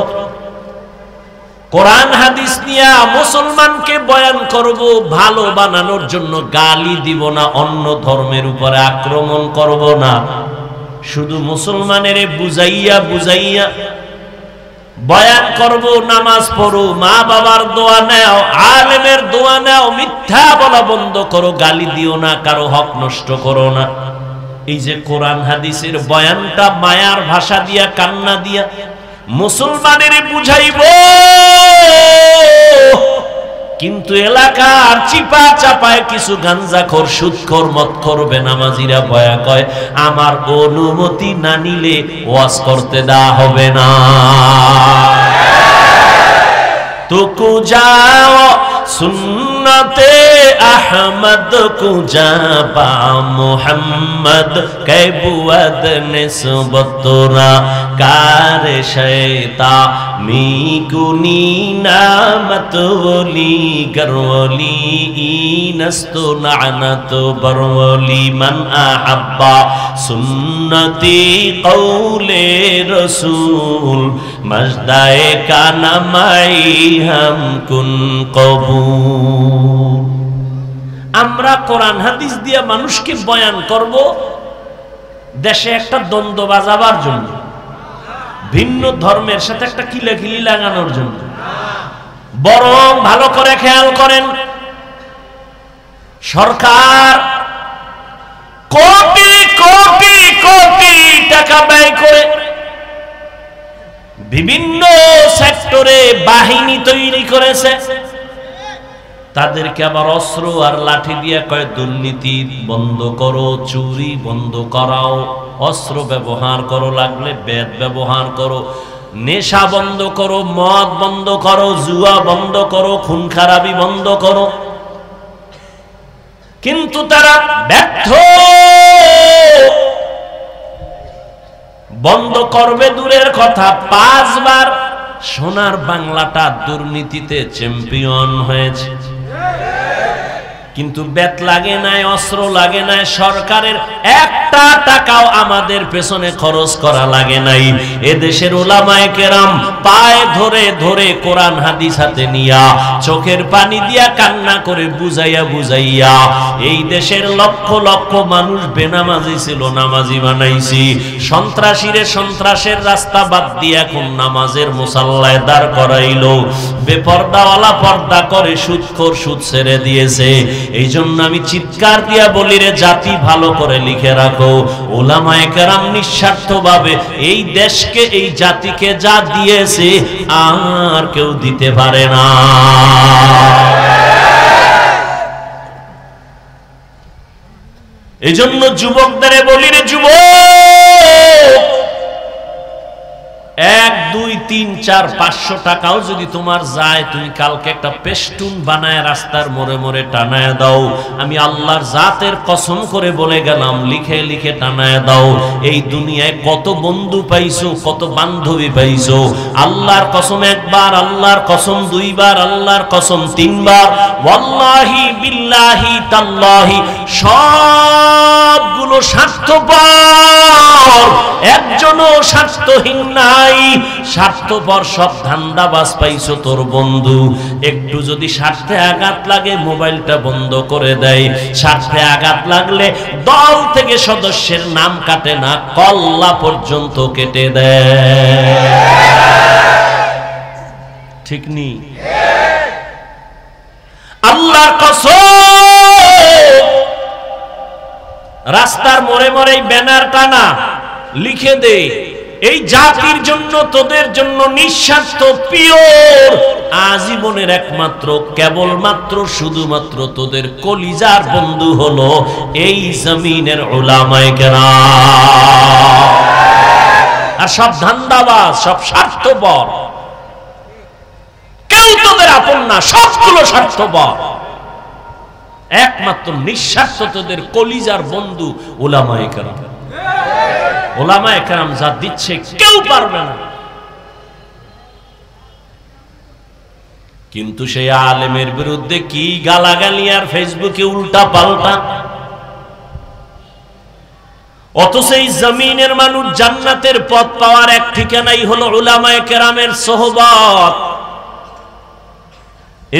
S1: কোরআন হাদিস নিয়ে মুসলমানকে বয়ান করব, ভালো বানানোর জন্য গালি দিব না, অন্য ধর্মের উপরে আক্রমণ করব না, শুধু মুসলমানের বুঝাইয়া বুঝাইয়া বয়ান করব, নামাজ পড়ো, মা বাবার দোয়া নাও, আলেমের দোয়া নাও, মিথ্যা বলা বন্ধ করো, গালি দিও না, কারো হক নষ্ট করো না। এই যে কোরআন হাদিসের বয়ানটা মায়ার ভাষা দিয়া, কান্না দিয়া মুসলমানের বুঝাইব, কিন্তু এলাকার চিপা চাপায় কিছু গাঞ্জাখোর, সুদখোর, মদখোর, বেনামাজিরা বয়া কয়, আমার অনুমতি না নিলে ওয়াজ করতে দেওয়া হবে না। তুকু যাও সুন্নতে আহমদ কুজাবা মুহাম্মদ কৈবুয়াদ নিসবতরা কার শয়তা মিকুনি নামত ওলি গরওলি ইনস্তু লানত বরওলি মান আহাব্বা সুন্নতি কওলে রাসূল মজদায়ে কানামাই হাম কুন কবুল। আমরা কোরআন হাদিস দিয়ে মানুষকে বয়ান করব দেশে একটা দ্বন্দ্ব বাজাবার জন্য, ভিন্ন ধর্মের সাথে একটা কিলাকিলি লাগানোর জন্য। বরং ভালো করে খেয়াল করেন, সরকার কোটি কোটি কোটি টাকা ব্যয় করে বিভিন্ন সেক্টরে বাহিনী তৈরি করেছে, তাদেরকে আবার অস্ত্র আর লাঠি দিয়ে কয় দুর্নীতি বন্ধ করো, চুরি বন্ধ করাও, অস্ত্র ব্যবহার করো, লাগলে বেদ ব্যবহার করো, নেশা বন্ধ করো, মদ বন্ধ করো, জুয়া বন্ধ করো, খুন খারাপি বন্ধ করো। কিন্তু তারা ব্যর্থ। বন্ধ করবে দূরের কথা, 5 বার সোনার বাংলাটা দুর্নীতিতে চ্যাম্পিয়ন হয়েছে, কিন্তু বেত লাগে নাই, অস্ত্র লাগে নাই, সরকারের একটা টাকাও আমাদের পেছনে খরচ করা লাগে নাই। এদেশের উলামায়ে কেরাম পায়ে ধরে ধরে কোরআন হাদিস হাতে নিয়া, চোখের পানি দিয়া কান্না করে বুঝাইয়া বুঝাইয়া এই দেশের লক্ষ লক্ষ মানুষ বেনামাজি ছিল, নামাজি বানাইছি। সন্ত্রাসীরে সন্ত্রাসের রাস্তা বাদ দিয়ে এখন নামাজের মুসাল্লায় দাঁড় করাইলো। বেপর্দাওয়ালা পর্দা করে, সুদখোর সুদ ছেড়ে দিয়েছে। এই জন্য আমি চিৎকার দিয়া বলি, রে জাতি ভালো করে লিখে রাখো, উলামায়ে কেরাম নিঃস্বার্থভাবে এই দেশকে, এই জাতিকে যা দিয়েছে আর কেউ দিতে পারে না। এজন্য যুবকদের বলি রে যুবক, 1 2 3 4 500 টাকাও যদি তোমার যায়, তুমি কালকে একটা পেস্টুন বানায় রাস্তার মোড়ে মোড়ে টানায় দাও। আমি আল্লাহর জাতের কসম করে বলে গেলাম, লিখে লিখে টানায় দাও। এই দুনিয়ায় কত বন্ধু পাইছো, কত বান্ধবী পাইছো। আল্লাহর কসম একবার, আল্লাহর কসম দুইবার, আল্লাহর কসম তিনবার, ওয়াল্লাহি বিল্লাহি তাল্লাহি সবগুলো স্বার্থপর, একজনও স্বার্থহীন নাই। স্বার্থপর সব ধান্দাবাজ পাইছো তোর বন্ধু। একটু যদি স্বার্থে আঘাত লাগে মোবাইলটা বন্ধ করে দেয়, স্বার্থে আঘাত লাগলে দল থেকে সদস্যের নাম কাটে না, কল্লা পর্যন্ত কেটে দেয়। ঠিক নি? আল্লাহর কসম, রাস্তার মোড়ে মোড়ে ব্যানার টানা লিখে দে, এই জাতির জন্য, তোদের জন্য নিঃস্বার্থ পিওর, আজীবনের একমাত্র কেবলমাত্র শুধুমাত্র তোদের কলিজার বন্ধু হলো এই জমিনের উলামায়ে কেরাম। আর সব ধান্দাবাজ, সব স্বার্থপর, কেউ তোদের আপন না, সবগুলো স্বার্থপর। একমাত্র নিঃস্বার্থ তোদের কলিজার বন্ধু উলামায়ে কেরাম। উলামায়ে কেরাম যা দিচ্ছে কেউ পারবে না। কিন্তু সেই আলেমের বিরুদ্ধে কি গালাগালি আর ফেসবুকে উল্টা পাল্টা। অথচ এই জমিনের মানুষ জান্নাতের পথ পাওয়ার এক ঠিকানাই হলো উলামায়ে কেরামের সোহবত।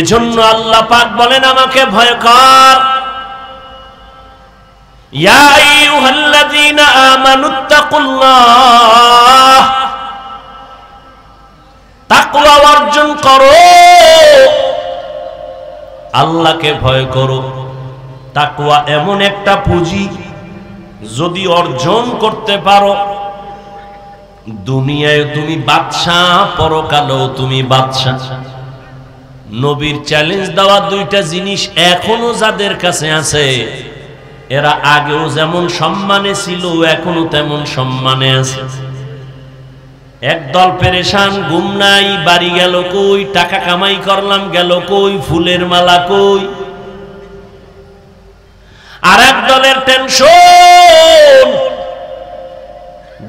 S1: এজন্য আল্লাহ পাক বলেন, আমাকে ভয় কর। ইয়া আইয়ুহাল্লাযীনা আমানুত্তাকুল্লাহ, তাকওয়া অর্জন করো, আল্লাহকে ভয় করো। তাকওয়া এমন একটা পুঁজি, যদি অর্জন করতে পারো দুনিয়ায় তুমি বাদশাহ, পরকালেও তুমি বাদশাহ। নবীর চ্যালেঞ্জ দেওয়া দুইটা জিনিস এখনো যাদের কাছে আছে, এরা আগেও যেমন সম্মানে ছিল এখনো তেমন সম্মানে আছে। একদল পেরেশান, ঘুম নাই, বাড়ি গেল কই, টাকা কামাই করলাম গেল কই, ফুলের মালা কই। আর এক দলের টেনশন,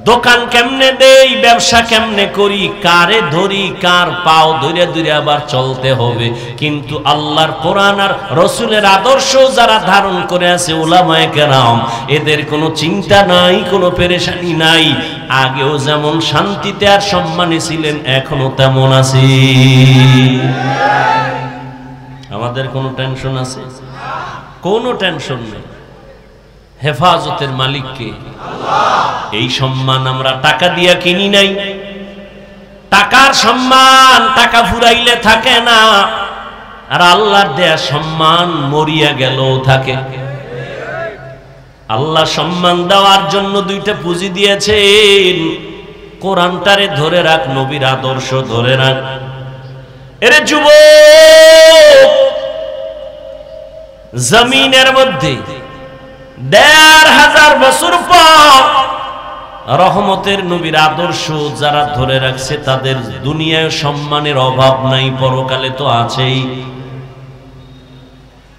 S1: দোকান কেমনে দেই, ব্যবসা কেমনে করি, কারে ধরি, কার পাও ধরে ধরে আবার চলতে হবে। কিন্তু আল্লাহর কোরআন আর রসুলের আদর্শ যারা ধারণ করে আছে উলামায়ে কেরাম, এদের কোনো চিন্তা নাই, কোনো পেরেশানি নাই। আগেও যেমন শান্তিতে আর সম্মানে ছিলেন এখনো তেমন আছি। আমাদের কোনো টেনশন আছে? কোনো টেনশন নেই। হেফাজতের মালিক কে? এই সম্মান আমরা টাকা দিয়া কিনি নাই। টাকার সম্মান টাকা ফুরাইলে থাকে না, আর আল্লাহর দেয়া সম্মান মরিয়া গেলেও থাকে। আল্লাহ সম্মান দেওয়ার জন্য দুইটা পুঁজি দিয়েছেন। কোরআনটারে ধরে রাখ, নবীর আদর্শ ধরে রাখ। এরে যুবক, জমিনের মধ্যে ১৫০০ বছর পর রহমতের নবীর আদর্শ যারা ধরে রাখছে তাদের দুনিয়ায় সম্মানের অভাব নাই, পরকালে তো আছেই।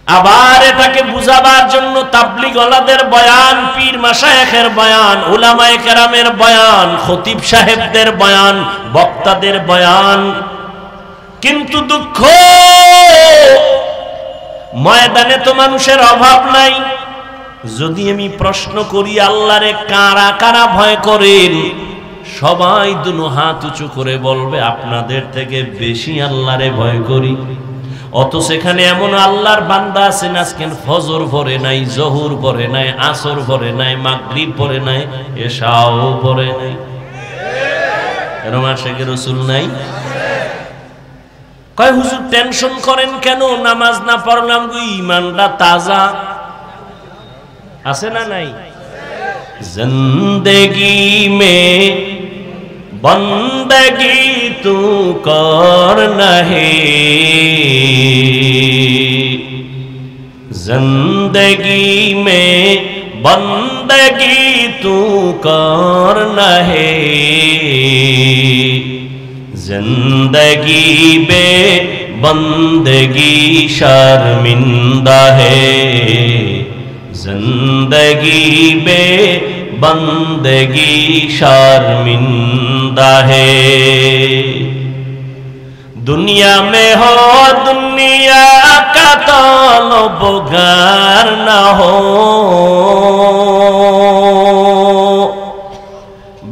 S1: আবার এটাকে বুঝাবার জন্য তাবলীগওয়ালাদের বয়ান, পীর মাশায়েখের বয়ান, উলামায়ে কেরামের বয়ান, খতিব সাহেবদের বয়ান, বক্তাদের বয়ান। কিন্তু দুঃখ, ময়দানে তো মানুষের অভাব নাই। যদি আমি প্রশ্ন করি আল্লাহরে কারা কারা ভয় করেন, সবাই দুনো হাত উঁচু করে বলবে আপনাদের থেকে বেশি আল্লাহরে ভয় করি। অথচ এখানে এমন আল্লাহর বান্দা আছেন আজকে ফজর পড়ে নাই, জোহর পড়ে নাই, আসর পড়ে নাই, মাগরিব পড়ে নাই, এশাও পড়ে নাই। এরকম আশিকে রাসূল নাই? কয় হুজুর টেনশন করেন কেন, নামাজ না পড়লাম গো, ঈমানটা তাজা আছে না নাই? জিন্দেগি মে বন্দগি তু করনা হে, জিন্দেগি মে बंदगी तू करना है, जिंदगी बे बंदगी शर्मिंदा है, जिंदगी बे बंदगी शर्मिंदा है। दुनिया में हो दुनिया का तलबगार न हो,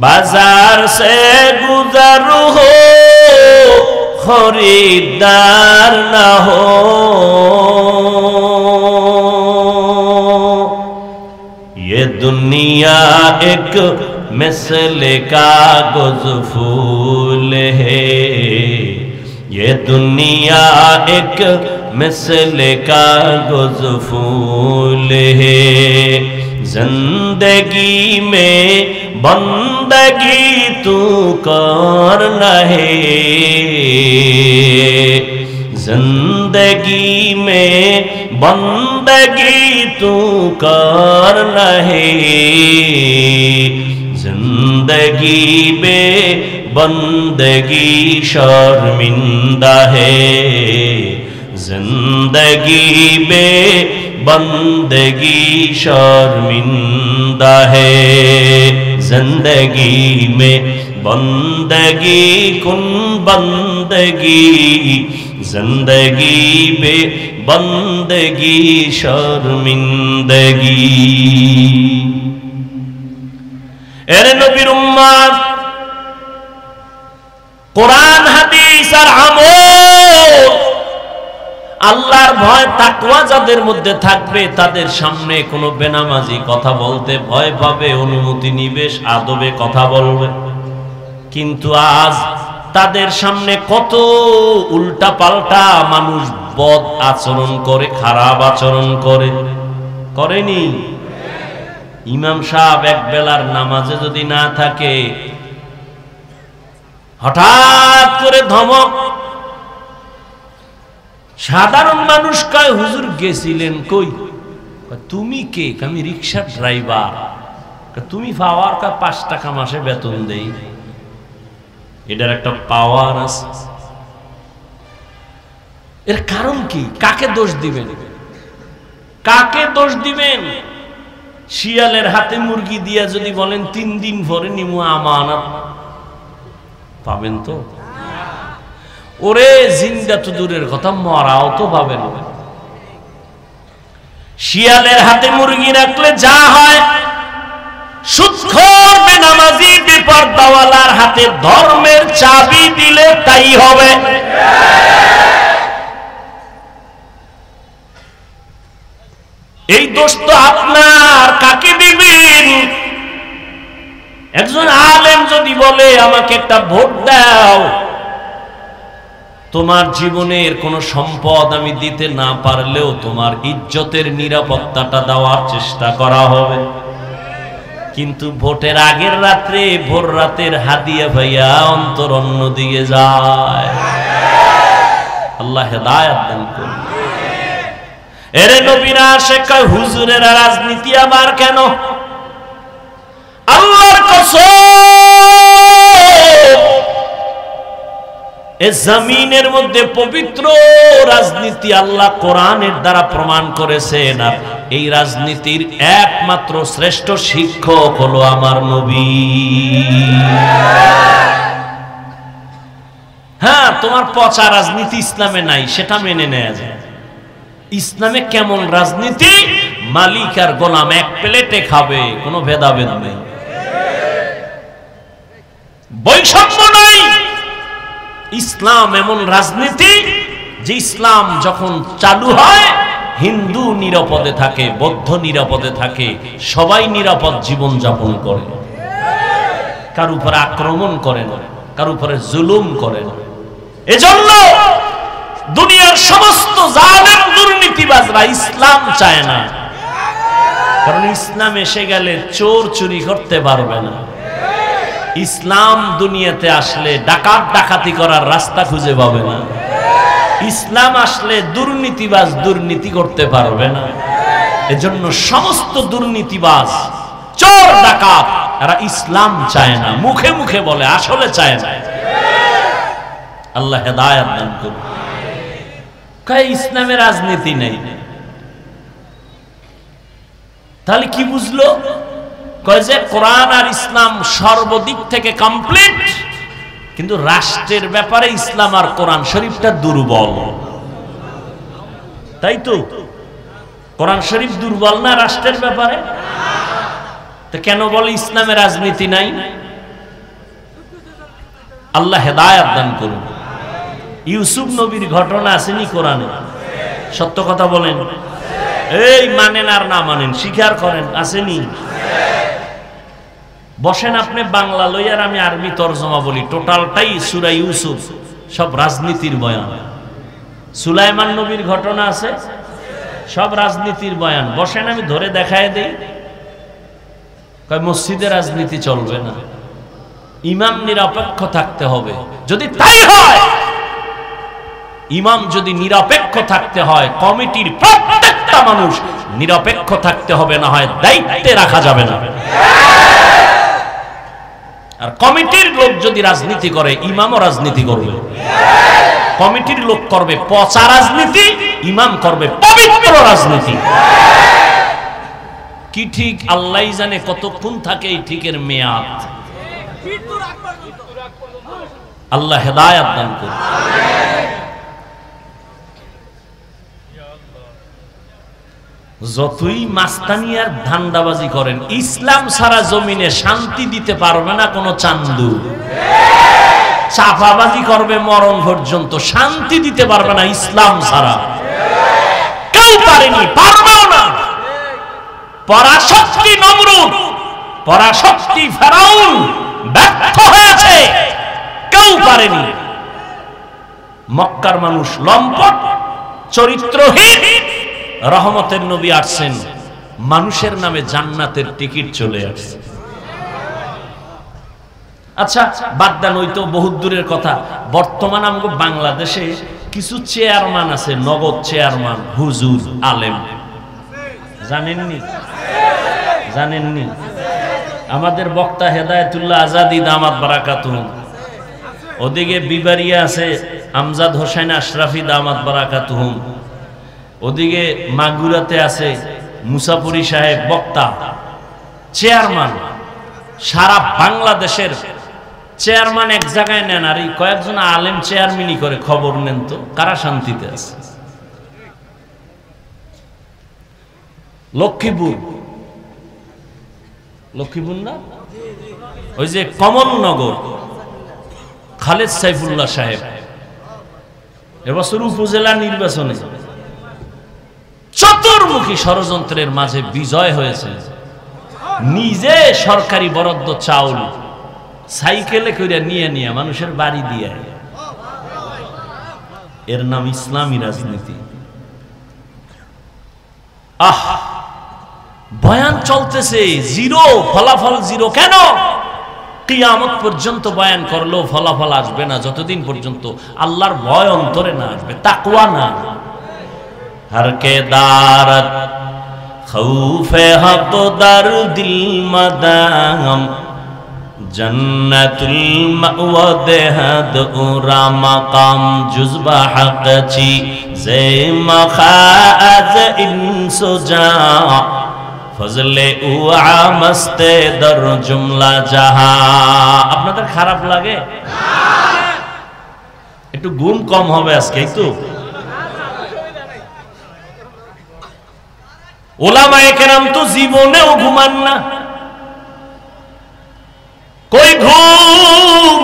S1: बाजार से गुजर हो खरीदार न हो। ये दुनिया एक मिसले कागज फूल है, ये दुनिया एक मिसले कागज फूल है। जिंदगी में बंदगी तू करना है, जिंदगी में बंदगी तू करना है, जिंदगी में बंदगी शर्मिंदा है, जिंदगी में बंदगी शर्मिंदा है। जिंदगी में बंदगी कुन बंदगी, जिंदगी में बंदगी शर्मिंदगी। এর নবীর উম্মত কোরআন হাদিস আর আমল আল্লাহর ভয় তাকওয়া যাদের মধ্যে থাকবে তাদের সামনে কোনো বেনামাজি কথা বলতে ভয় পাবে, অনুমতি নিবে, আদবে কথা বলবে। কিন্তু আজ তাদের সামনে কত উল্টা পাল্টা মানুষ বদ আচরণ করে, খারাপ আচরণ করে, করেনি? ইমাম সাহেব এক বেলার নামাজে যদি না থাকে, হঠাৎ করে ধমক, সাধারণ মানুষ কয় হুজুর গেছিলেন কই? তুমি কে? আমি রিকশার ড্রাইভার। তুমি পাওয়ার কা 5 টাকা মাসে বেতন দেই, এটার একটা পাওয়ার আছে। এর কারণ কি? কাকে দোষ দিবেন? কাকে দোষ দিবেন? শিয়ালের হাতে মুরগি দিয়া যদি বলেন 3 দিন পরে নিমু আমানত, পাবেন তো? ওরে জিন্দা তো দূরের কথা, মরাও তো পাবেন। শিয়ালের হাতে মুরগি রাখলে যা হয়, সুদখোর বেনামাজি বেপরদাওয়ালার হাতে ধর্মের চাবি দিলে তাই হবে। এই দোষ তো আপনার, কাকে দিবেন? একজন আলেম যদি বলে আমাকে একটা ভোট দাও, তোমার জীবনের কোন সম্পদ আমি দিতে না পারলেও তোমার ইজ্জতের নিরাপত্তাটা দেওয়ার চেষ্টা করা হবে। কিন্তু ভোটের আগের রাত্রে ভোর রাতের হাদিয়া ভাইয়া অন্তর অন্যদিকে যায়। আল্লাহ হেদায়েত দান করুন। এরে নবীরা শেখা হুজুরেরা রাজনীতি আবার কেন? আল্লাহর কসম, এই জমিনের মধ্যে পবিত্র রাজনীতি আল্লাহ কোরআনের দ্বারা প্রমাণ করেছেন। আর এই রাজনীতির একমাত্র শ্রেষ্ঠ শিক্ষক হলো আমার নবী। হ্যাঁ, তোমার পচা রাজনীতি ইসলামে নাই, সেটা মেনে নেওয়া যায়। ইসলামে কেমন রাজনীতি? মালিক আর গোলাম এক প্লেটে খাবে, কোনো ভেদাভেদ নেই, বৈষম্য নাই। ইসলাম এমন রাজনীতি যে ইসলাম যখন চালু হয় হিন্দু নিরাপদে থাকে, বৌদ্ধ নিরাপদে থাকে, সবাই নিরাপদ জীবন যাপন করে, কার উপরে আক্রমণ করে না, কার উপরে জুলুম করে না। এজন্য দুনিয়ার সমস্ত জালেম দুর্নীতিবাজরা ইসলাম চায় না, কারণ ইসলাম এসে গেলে চোর চুরি করতে পারবে না। ইসলাম দুনিয়াতে আসলে ডাকাত ডাকাতি করার রাস্তা খুঁজে পাবে না। ইসলাম আসলে দুর্নীতিবাজ দুর্নীতি করতে পারবে না। এজন্য সমস্ত দুর্নীতিবাজ, চোর, ডাকাত এরা ইসলাম চায় না, মুখে মুখে বলে, আসলে চায় না। আল্লাহ হেদায়েত দান করুন। কয় ইসলামে রাজনীতি নেই, তাহলে কি বুঝলো? কয় যে কোরআন আর ইসলাম সর্বদিক থেকে কমপ্লিট, কিন্তু রাষ্ট্রের ব্যাপারে ইসলাম আর কোরআন শরীফটা দুর্বল। তাই তো কোরআন শরীফ দুর্বল না রাষ্ট্রের ব্যাপারে? তো কেন বলে ইসলামে রাজনীতি নাই? আল্লাহ হেদায়েত দান করুন। ইউসুফ নবীর ঘটনা আসেনি কোরআনে? সত্য কথা বলেন, এই মানেন আর না মানেন, স্বীকার করেন, আসেনি? বসেন আপনি বাংলা লইয়ার, আমি আরবি তরজমা বলি। টোটালটাই সূরা ইউসুফ, সব রাজনীতির বয়ান। সুলাইমান নবীর ঘটনা আছে, সব রাজনীতির বয়ান। বসেন আমি ধরে দেখায় দেই। কয় মসজিদে রাজনীতি চলবে না, ইমাম নিরপেক্ষ থাকতে হবে। যদি তাই হয়, ইমাম যদি নিরপেক্ষ থাকতে হয়, কমিটির প্রত্যেকটা মানুষ নিরপেক্ষ থাকতে হবে, না হয় দায়িত্বে রাখা যাবে না। আর কমিটির লোক যদি রাজনীতি করে, ইমামও রাজনীতি করবে। কমিটির লোক করবে পচা রাজনীতি, ইমাম করবে পবিত্র রাজনীতি। কি ঠিক আল্লাহই জানে কতক্ষণ থাকে এই ঠিকের মেয়াদ। আল্লাহ হেদায়েত দান করুন। যতই মাস্তানি আর ধান্দাবাজি করেন, ইসলাম ছাড়া জমিনে শান্তি দিতে পারবে না কোনো চান্দু। চাপাবাজি করবে মরণ পর্যন্ত, শান্তি দিতে পারবে না ইসলাম ছাড়া। কেউ পারেনি, পারবেও না। পরাশক্তি নমরুদ, পরাশক্তি ফেরাউন ব্যর্থ হয়েছে, কেউ পারেনি। মক্কার মানুষ লম্পট, চরিত্রহীন। রহমতের নবী আসছেন, মানুষের নামে জান্নাতের টিকিট চলে আসছে। আচ্ছা বাদ দেন, ওই তো বহুত দূরের কথা। বর্তমান আমাদের বাংলাদেশে কিছু চেয়ারম্যান আছে, নগদ চেয়ারম্যান, হুজুর, আলেম। জানেননি? জানেননি? আমাদের বক্তা হেদায়েতুল্লাহ আজাদি দামাত বারাকাতুহুম, ওদিকে বিবারিয়া আছে আমজাদ হোসেন আশরাফি দামাত বারাকাতুহুম, ওদিকে মাগুরাতে আছে মুসাফুরি সাহেব বক্তা, চেয়ারম্যান। সারা বাংলাদেশের চেয়ারম্যান এক জায়গায় নেন, আর এই কয়েকজন আলেম চেয়ারম্যানই করে। খবর নেন তো কারা শান্তিতে আছে? লক্ষ্মীপুর, লক্ষ্মীপুর না, ওই যে কমলনগর, খালেদ সাইফুল্লাহ সাহেব এবছর উপজেলা নির্বাচনে চতুর্মুখী ষড়যন্ত্রের মাঝে বিজয় হয়েছে। নিজে সরকারি বরাদ্দ চাউল সাইকেলে করে নিয়ে নিয়ে মানুষের বাড়ি দিয়ে, এর নাম ইসলামী রাজনীতি। আহ, বয়ান চলতেছে, জিরো, ফলাফল জিরো। কেন? কিয়ামত পর্যন্ত বয়ান করলেও ফলাফল আসবে না, যতদিন পর্যন্ত আল্লাহর ভয় অন্তরে না আসবে, তাকওয়া না। हर के दारत खौफे हक दर दिल मदाम जन्नतुल मअवा देहद उरा मकाम जुज़बा हक ची जे मखाज इंसुजा फजले उआ मस्ते दर जुमला जहा। আপনাদের খারাপ লাগে? একটু গুণ কম হবে আজকে, একটু। ওলামায়ে কেরাম তো জীবনেও ঘুমান না, কই ঘুম।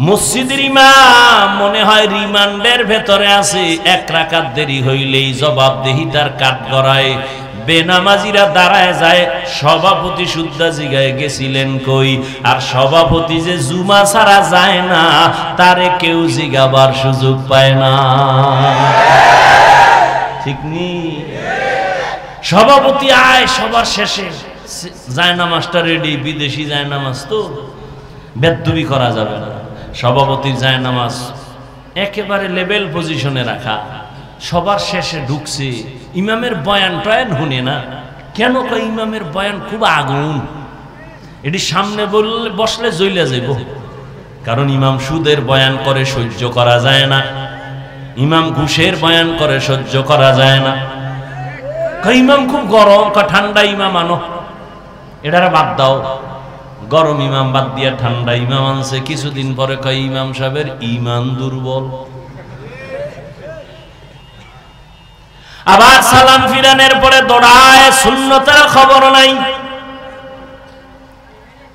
S1: মসজিদের ইমাম মনে হয় রিমান্ডের ভেতরে আছে, এক রাকাত দেরি হইলেই জবাবদিহিতার কাঠ গড়ায়। বেনামাজিরা দাঁড়ায় যায়, সভাপতি সুদ্ধা জিগায় গেছিলেন কই? আর সভাপতি যে জুমা ছাড়া যায় না, তারে কেউ জিগাবার সুযোগ পায় না, ঠিক নি? সভাপতি আয় সবার শেষে, জায়নামাজটা রেডি, বিদেশি জায়নামাজ তো বেদবি করা যাবে না। সভাপতির জায়নামাজ একেবারে লেভেল পজিশনে রাখা, সবার শেষে ঢুকছে, ইমামের বয়ান টয়ান শুনে না। কেন কয় ইমামের বয়ান খুব আগুন, এটি সামনে বসলে জ্বলে যাইব। কারণ ইমাম সুদের বয়ান করে, সহ্য করা যায় না। ইমাম ঘুষের বয়ান করে, সহ্য করা যায় না। ইমাম খুব গরম, ঠান্ডা ইমাম আনো। এটারে বাদ দাও, গরম ইমাম বাদ দিয়া ঠান্ডা ইমাম আনছে। কিছুদিন পরে কয় ইমাম সাহেবের ইমান দুর্বল। আবার সালাম ফিরানের পরে দৌড়ায়, সুন্নতের খবর নাই।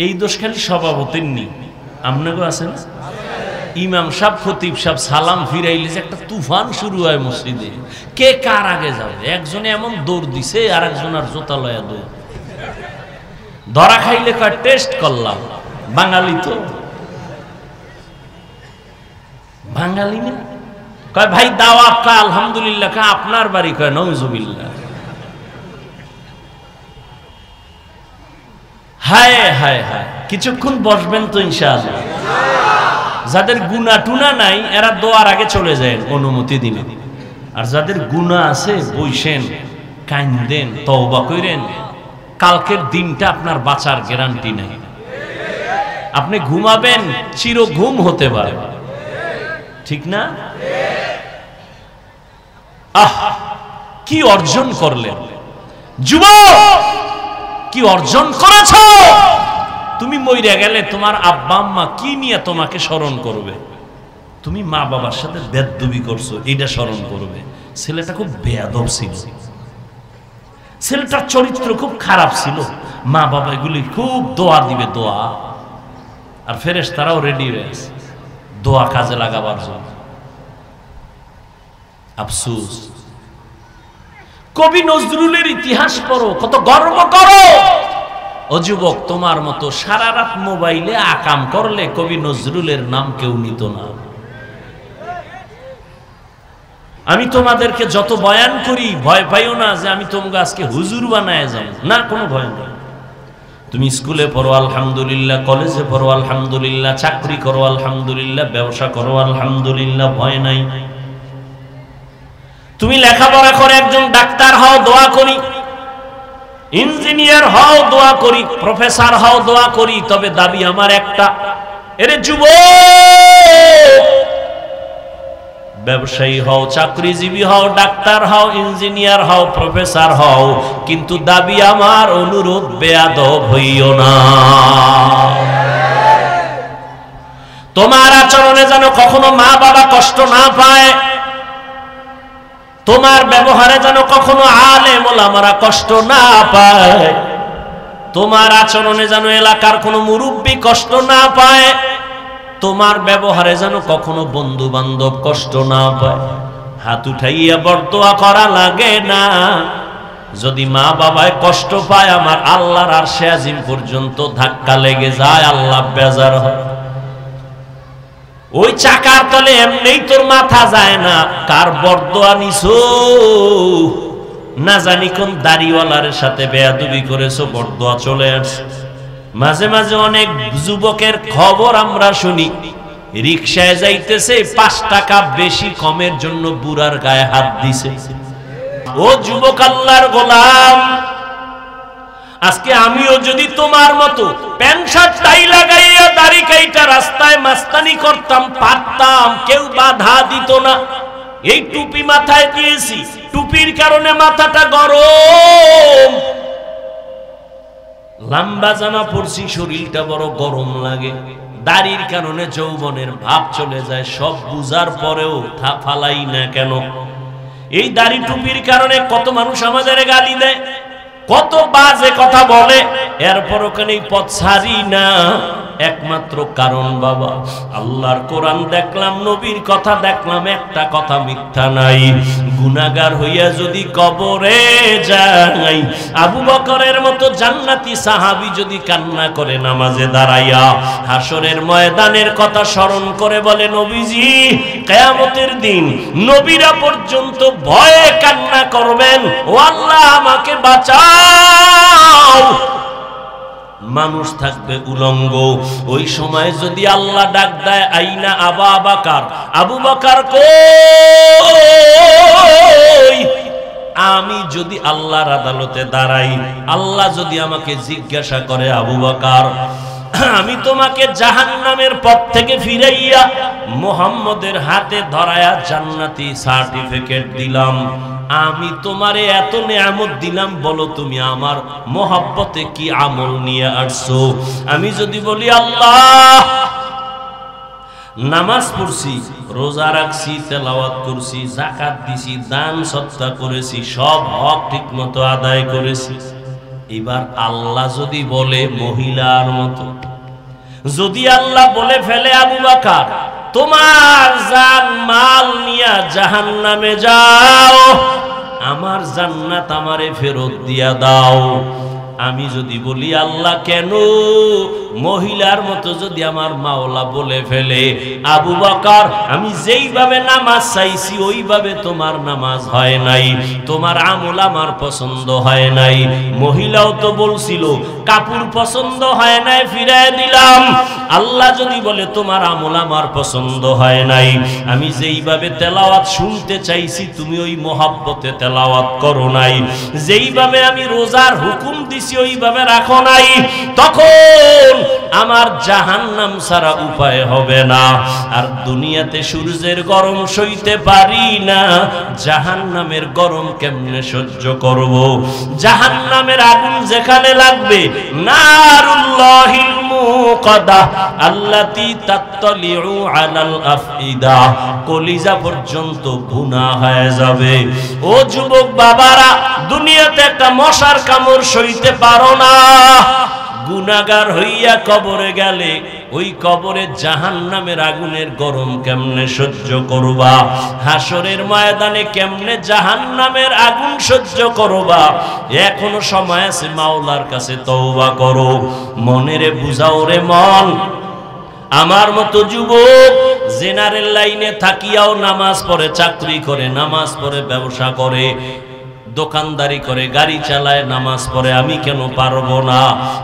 S1: এই দোষ খালি সভাপতির নি, আপনাকেও আছে না? ইমাম সাহেব, খতিব সাহেব সালাম ফিরাইলে যে একটা তুফান শুরু হয় মসজিদে, কে কার আগে যাবে। একজনে এমন দৌড় দিছে, আর একজন আর জোতা লয়া দৌড়। ধরা খাইলে কয় টেস্ট করলাম। বাঙালি তো, বাঙালি না? কয় ভাই দাওয়াত, কয় আলহামদুলিল্লাহ। কয় আপনার বাড়ি? কয় নাউজুবিল্লাহ। হায় হায় হায়, কিছুক্ষণ বসবেন তো ইনশাআল্লাহ। যাদের গুনাহ টুনা নাই এরা দোয়ার আগে চলে যায় অনুমতি দিলে, আর যাদের গুনাহ আছে বইসেন, কাইন্দেন, তওবা কইরেন। কালকের দিনটা আপনার বাঁচার গ্যারান্টি নেই। আপনি ঘুমাবেন, চির ঘুম হতে পারে, ঠিক না? আহ, কি অর্জন করলেন যুবক, কি অর্জন করেছ? তুমি মইরা গেলে তোমার আব্বা আম্মা কি নিয়ে তোমাকে স্মরণ করবে? তুমি মা বাবার সাথে বেয়াদবি করছো, এটা স্মরণ করবে। ছেলেটা খুব বেয়াদব ছিল, ছেলেটার চরিত্র খুব খারাপ ছিল। মা বাবা এগুলি খুব দোয়া দিবে, দোয়া। আর ফেরেশতারাও রেডি হয়ে আছে দোয়া কাজে লাগাবার জন্য। আফসোস, কবি নজরুলের ইতিহাস পড়ো, কত গর্ব করো। ও যুবক, তোমার মতো সারা রাত মোবাইলে আকাম করলে কবি নজরুলের নাম কেউ নিত না। আমি তোমাদেরকে যত বয়ান করি, ভয় পাইও না যে আমি তোমাকে আজকে হুজুর বানায় যাব, না, কোনো ভয় নেই। তুমি স্কুলে পড়ো আলহামদুলিল্লাহ, কলেজে পড়ো আলহামদুলিল্লাহ, চাকরি করো আলহামদুলিল্লাহ, ব্যবসা করো আলহামদুলিল্লাহ, ভয় নাই। তুমি লেখাপড়া করে একজন ডাক্তার হও, দোয়া করি। ইঞ্জিনিয়ার হও, দোয়া করি। প্রফেসর হও, দোয়া করি। তবে দাবি আমার একটা, এরে যুবক, ব্যবসায়ী হও, চাকরিজীবী হও, ডাক্তার হও, ইঞ্জিনিয়ার হও, প্রফেসর হও, কিন্তু দাবি আমার, অনুরোধ, বেয়াদব হইও না। তোমার আচরণে যেন কখনো মা বাবা কষ্ট না পায়, তোমার ব্যবহারে যেন কখনো আলেম ওলামারা কষ্ট না পায়, তোমার আচরণে যেন এলাকার কোনো মুরব্বী কষ্ট না পায়, তোমার ব্যবহারে যেন কখনো বন্ধু বান্ধব কষ্ট না পায়। হাত উঠাইয়া বরদোয়া করা লাগে না। যদি মা বাবায় কষ্ট পায়, আমার আল্লাহর আরশে আজিম পর্যন্ত ধাক্কা লেগে যায়, আল্লাহ বেজার হয়। ওই চাকার তলে এমনি তোর মাথা যায় না, কার বরদোয়া নিছো, না জানি কোন দাড়িওয়ালার সাথে বেয়াদবি করেছো, বরদোয়া চলে আসছে। মাঝে মাঝে অনেক যুবকের খবর আমরা শুনি, রিকশায় যাইতেছে 5 টাকা বেশি কমের জন্য বুড়ার গায়ে হাত দিছে। ও যুবক আল্লাহর গোলাম, আজকে আমিও যদি তোমার মতো প্যান্ট শার্ট টাই লাগাইয়া দাড়ি কাইটা রাস্তায় মাস্তানি করতাম, পারতাম, কেউ বাধা দিত না। এই টুপি মাথায় দিয়েছি, টুপির কারণে মাথাটা গরম। লম্বা জামা পরছি, শরীরটা বড় গরম লাগে। দাড়ির কারণে যৌবনের ভাব চলে যায়। সব বুঝার পরেও ফালাই না কেন? এই দাড়ি টুপির কারণে কত মানুষ আমাদের গালি দেয়, কত বাজে কথা বলে, এরপর ওখানে পথ ছাড়ি না। একমাত্র কারণ বাবা, আল্লাহর কোরআন দেখলাম, নবীর কথা দেখলাম, একটা কথা মিথ্যা নাই। গুনাহগার হইয়া যদি কবরে যাই, আবু বকরের মতো জান্নাতি সাহাবী যদি কান্না করে নামাজে দাঁড়াইয়া, হাসরের ময়দানের কথা স্মরণ করে বলে, নবীজি কিয়ামতের দিন নবীরা পর্যন্ত ভয়ে কান্না করবেন, ও আল্লাহ আমাকে বাঁচাও। মানুষ থাকবে উলঙ্গ। ওই সময় যদি আল্লাহ ডাক দেয় আইনা আবা বাকার, আবু বকর কই, আমি যদি আল্লাহর আদালতে দাঁড়াই, আল্লাহ যদি আমাকে জিজ্ঞাসা করে আবু বকর আমি তোমাকে জাহান্নামের পথ থেকে ফিরাইয়া মুহাম্মদের হাতে ধরায়া জান্নাতি সার্টিফিকেট দিলাম, আমি তোমারে এত নেয়ামত দিলাম, বলো তুমি আমার মোহাব্বতে কি আমল নিয়ে আসছো? আমি যদি বলি আল্লাহ নামাজ পড়ছি, রোজা রাখছি, তেলাওয়াত করছি, যাকাত দিছি, দান সদকা করেছি, সব হক ঠিকমতো আদায় করেছি, এবার আল্লাহ যদি বলে মহিলার মতো, যদি আল্লাহ বলে ফেলে আবু বকর তোমার জান মাল নিয়া জাহান্নামে যাও, আমার জান্নাত আমারে ফেরত দিয়া দাও, আমি যদি বলি আল্লাহ কেন? মহিলার মতো যদি আমার মাওলা বলে ফেলে আবু বকর আমি যেইভাবে নামাজ চাইছি ওইভাবে তোমার নামাজ হয় নাই, তোমার আমল আমার পছন্দ হয় নাই, মহিলাও তো বলছিল কাপড় পছন্দ হয় নাই ফিরায় দিলাম, আল্লাহ যদি বলে তোমার আমল আমার পছন্দ হয় নাই, আমি যেইভাবে তেলাওয়াত শুনতে চাইছি তুমি ওই মোহাব্বতে তেলাওয়াত করো নাই, যেইভাবে আমি রোজার হুকুম দিছি ওইভাবে রাখো নাই, তখন আমার জাহান্নাম ছাড়া উপায় হবে না। আর দুনিয়াতে সূর্যের গরম সইতে পারি না, জাহান্নামের গরম কেমনে সহ্য করব? জাহান্নামের আগুন যেখানে লাগবে, নারুল্লাহিল মুকাদা আল্লাতী তাত্তালিউ আলাল আফইদা, কলিজা পর্যন্ত ভুনা হয়ে যাবে। ও যুবক বাবারা, দুনিয়াতে একটা মশার কামড় সইতে পারো না, গুনাহগার হইয়া কবরে গেলে ওই কবরে জাহান্নামের আগুনের গরম কেমনে সহ্য করবা? হাসরের ময়দানে কেমনে জাহান্নামের আগুন সহ্য করবা? এখনো সময় আছে, মাওলার কাছে তওবা করো, মনেরে বুঝাও রে মন। আমার মতো যুবক জেনারেল লাইনে থাকিয়াও নামাজ পড়ে, চাকরি করে, নামাজ পড়ে, ব্যবসা করে, দোকানদারি করে, গাড়ি চালায়, নামাজ পড়ে, আমি কেন পারবো না?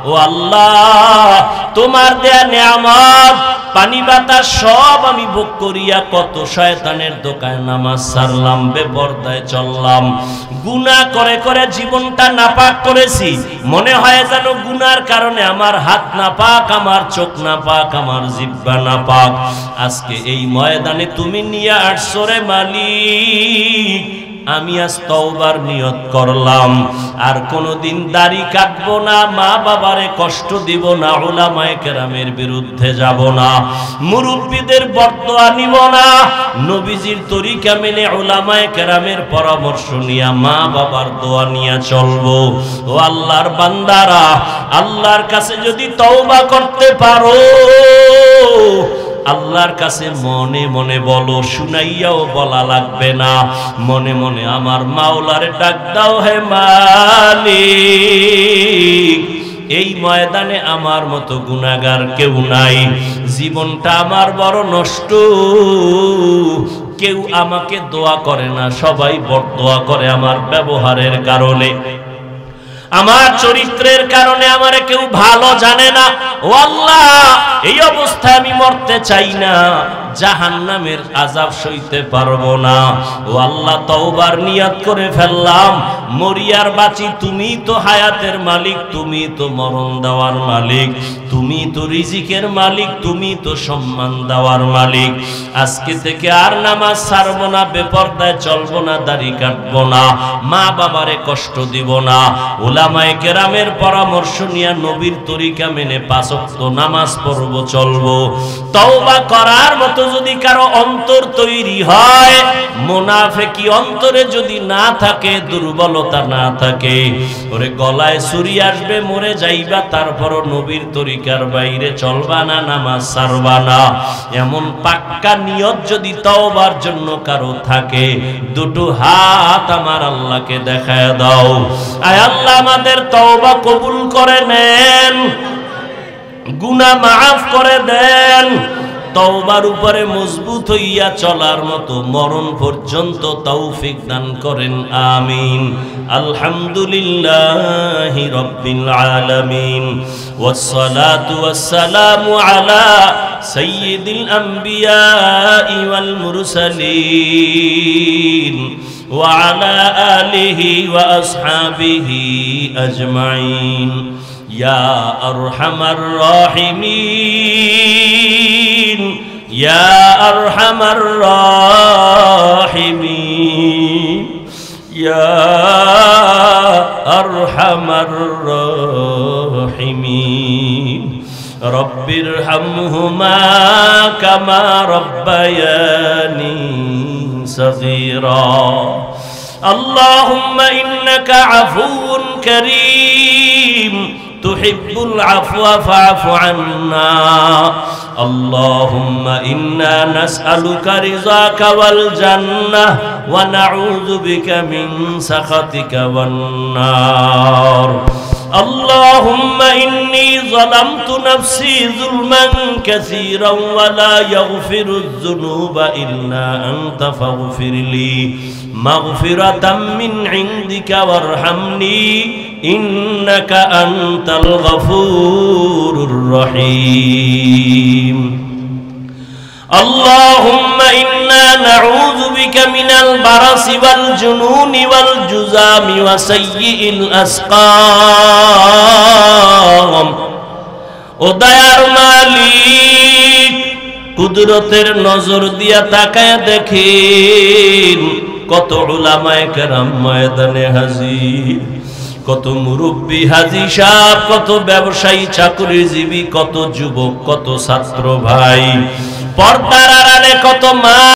S1: ও আল্লাহ, তোমার দেয়া নেয়ামত পানি বাতাস সব আমি ভোগ করিয়া কত শয়তানের দোকানে নামাজ ছাড়লাম, বেপরদায় চললাম, গুনাহ করে করে জীবনটা নাপাক করেছি, মনে হয় যেন গুনার কারণে আমার হাত নাপাক, আমার চোখ নাপাক, আমার জিহ্বা নাপাক। আজকে এই ময়দানে তুমি নিয়ে আসছো রে মালিক, আমি আজ তওবার নিয়ত করলাম, আর কোনোদিন দাড়ি কাটবো না, মা বাবারে কষ্ট দিব না, উলামায়ে কেরামের বিরুদ্ধে যাব না, মুরব্বীদের বরদোয়া নিব না, নবীজির তরিকা মেনে উলামায়ে কেরামের পরামর্শ নিয়া মা বাবার দোয়া নিয়া চলবো। ও আল্লাহর বান্দারা, আল্লাহর কাছে যদি তওবা করতে পারো, আল্লাহর কাছে মনে মনে বলো, শুনাইয়াও বলা লাগবে না, মনে মনে আমার মাওলারে ডাক দাও, হে মালিক এই ময়দানে আমার মতো গুনাহগার কেউ নাই, জীবনটা আমার বড় নষ্ট, কেউ আমাকে দোয়া করে না, সবাই বরদোয়া করে আমার ব্যবহারের কারণে, আমার চরিত্রের কারণে আমারে কেউ ভালো জানে না। ও আল্লাহ, এই অবস্থায় আমি মরতে চাই না, জাহান্নামের আযাব সইতে পারবো না। ও আল্লাহ, তওবার নিয়ত করে ফেললাম, মরিয়ার বাঁচি, তুমি তো হায়াতের মালিক, তুমি তো মরণ দেওয়ার মালিক, তুমি তো রিজিকের মালিক, তুমি তো সম্মান দেওয়ার মালিক। আজকে থেকে আর নামাজ ছাড়বো না, বেপরদায় চলবো না, দাড়ি কাটবো না, মা বাবারে কষ্ট দিব না, উলামায়ে কেরামের পরামর্শ নিয়ে নবীর তরিকা মেনে 5 ওয়াক্ত নামাজ পড়বো, চলবো। তওবা করার মতো যদি কারো অন্তর তৈরি হয়, মুনাফিকি অন্তরে যদি না থাকে, দুর্বলতা না থাকে, ওরে গলায় ছুরি আসবে, মরে যাইবা, তারপরও নবীর তরিকার বাইরে চলবা না, নামাজ ছাড়বা না, এমন পাক্কা নিয়ত যদি তওবার জন্য কারো থাকে, দুটো হাত আমার আল্লাহকে দেখায় দাও। আয় আল্লাহ, আমাদের তওবা কবুল করে নেন, গুনাহ মাফ করে দেন, তওবার উপরে মজবুত হইয়া চলার মতো মরণ পর্যন্ত তৌফিক দান করেন আমিন। আলহামদুলিল্লাহি রাব্বিল আলামিন ওয়াসসালাতু ওয়াসসালামু আলা সাইয়্যিদিল আমবিয়াই ওয়াল মুরসালিন ওয়া আলা আলিহি ওয়া আসহাবিহি আজমাইন। ইয়া আরহামার রাহিমিন ইয়া আরহামার রাহিমিন ইয়া আরহামার রাহিমিন। রব্বিরহামহুমা কামা রব্বায়ানি সগীরা। আল্লাহুম্মা ইন্নাকা আফুউন কারীম তুহিব্বুল আফওয়া ফা'ফু আন্না। اللهم إنا نسألك رضاك والجنة ونعوذ بك من سخطك والنار. اللهم إني ظلمت نفسي ظلما كثيرا ولا يغفر الذنوب إلا أنت فاغفر لي مغفرة من عندك وارحمني إنك أنت الغفور الرحيم. اللهم إنا نعوذ بك من البرص والجنون والجذام وسيء الأسقام. ও দয়ার মালিক, কুদরতের নজর দিয়া তাকায় দেখেন কত উলামায়ে কেরাম ময়দানে হাজির, কত মুরব্বী হাজী সাহেব, কত ব্যবসায়ী চাকরিজীবী, কত যুবক, কত ছাত্র ভাই, পর্দার আড়ালে কত মা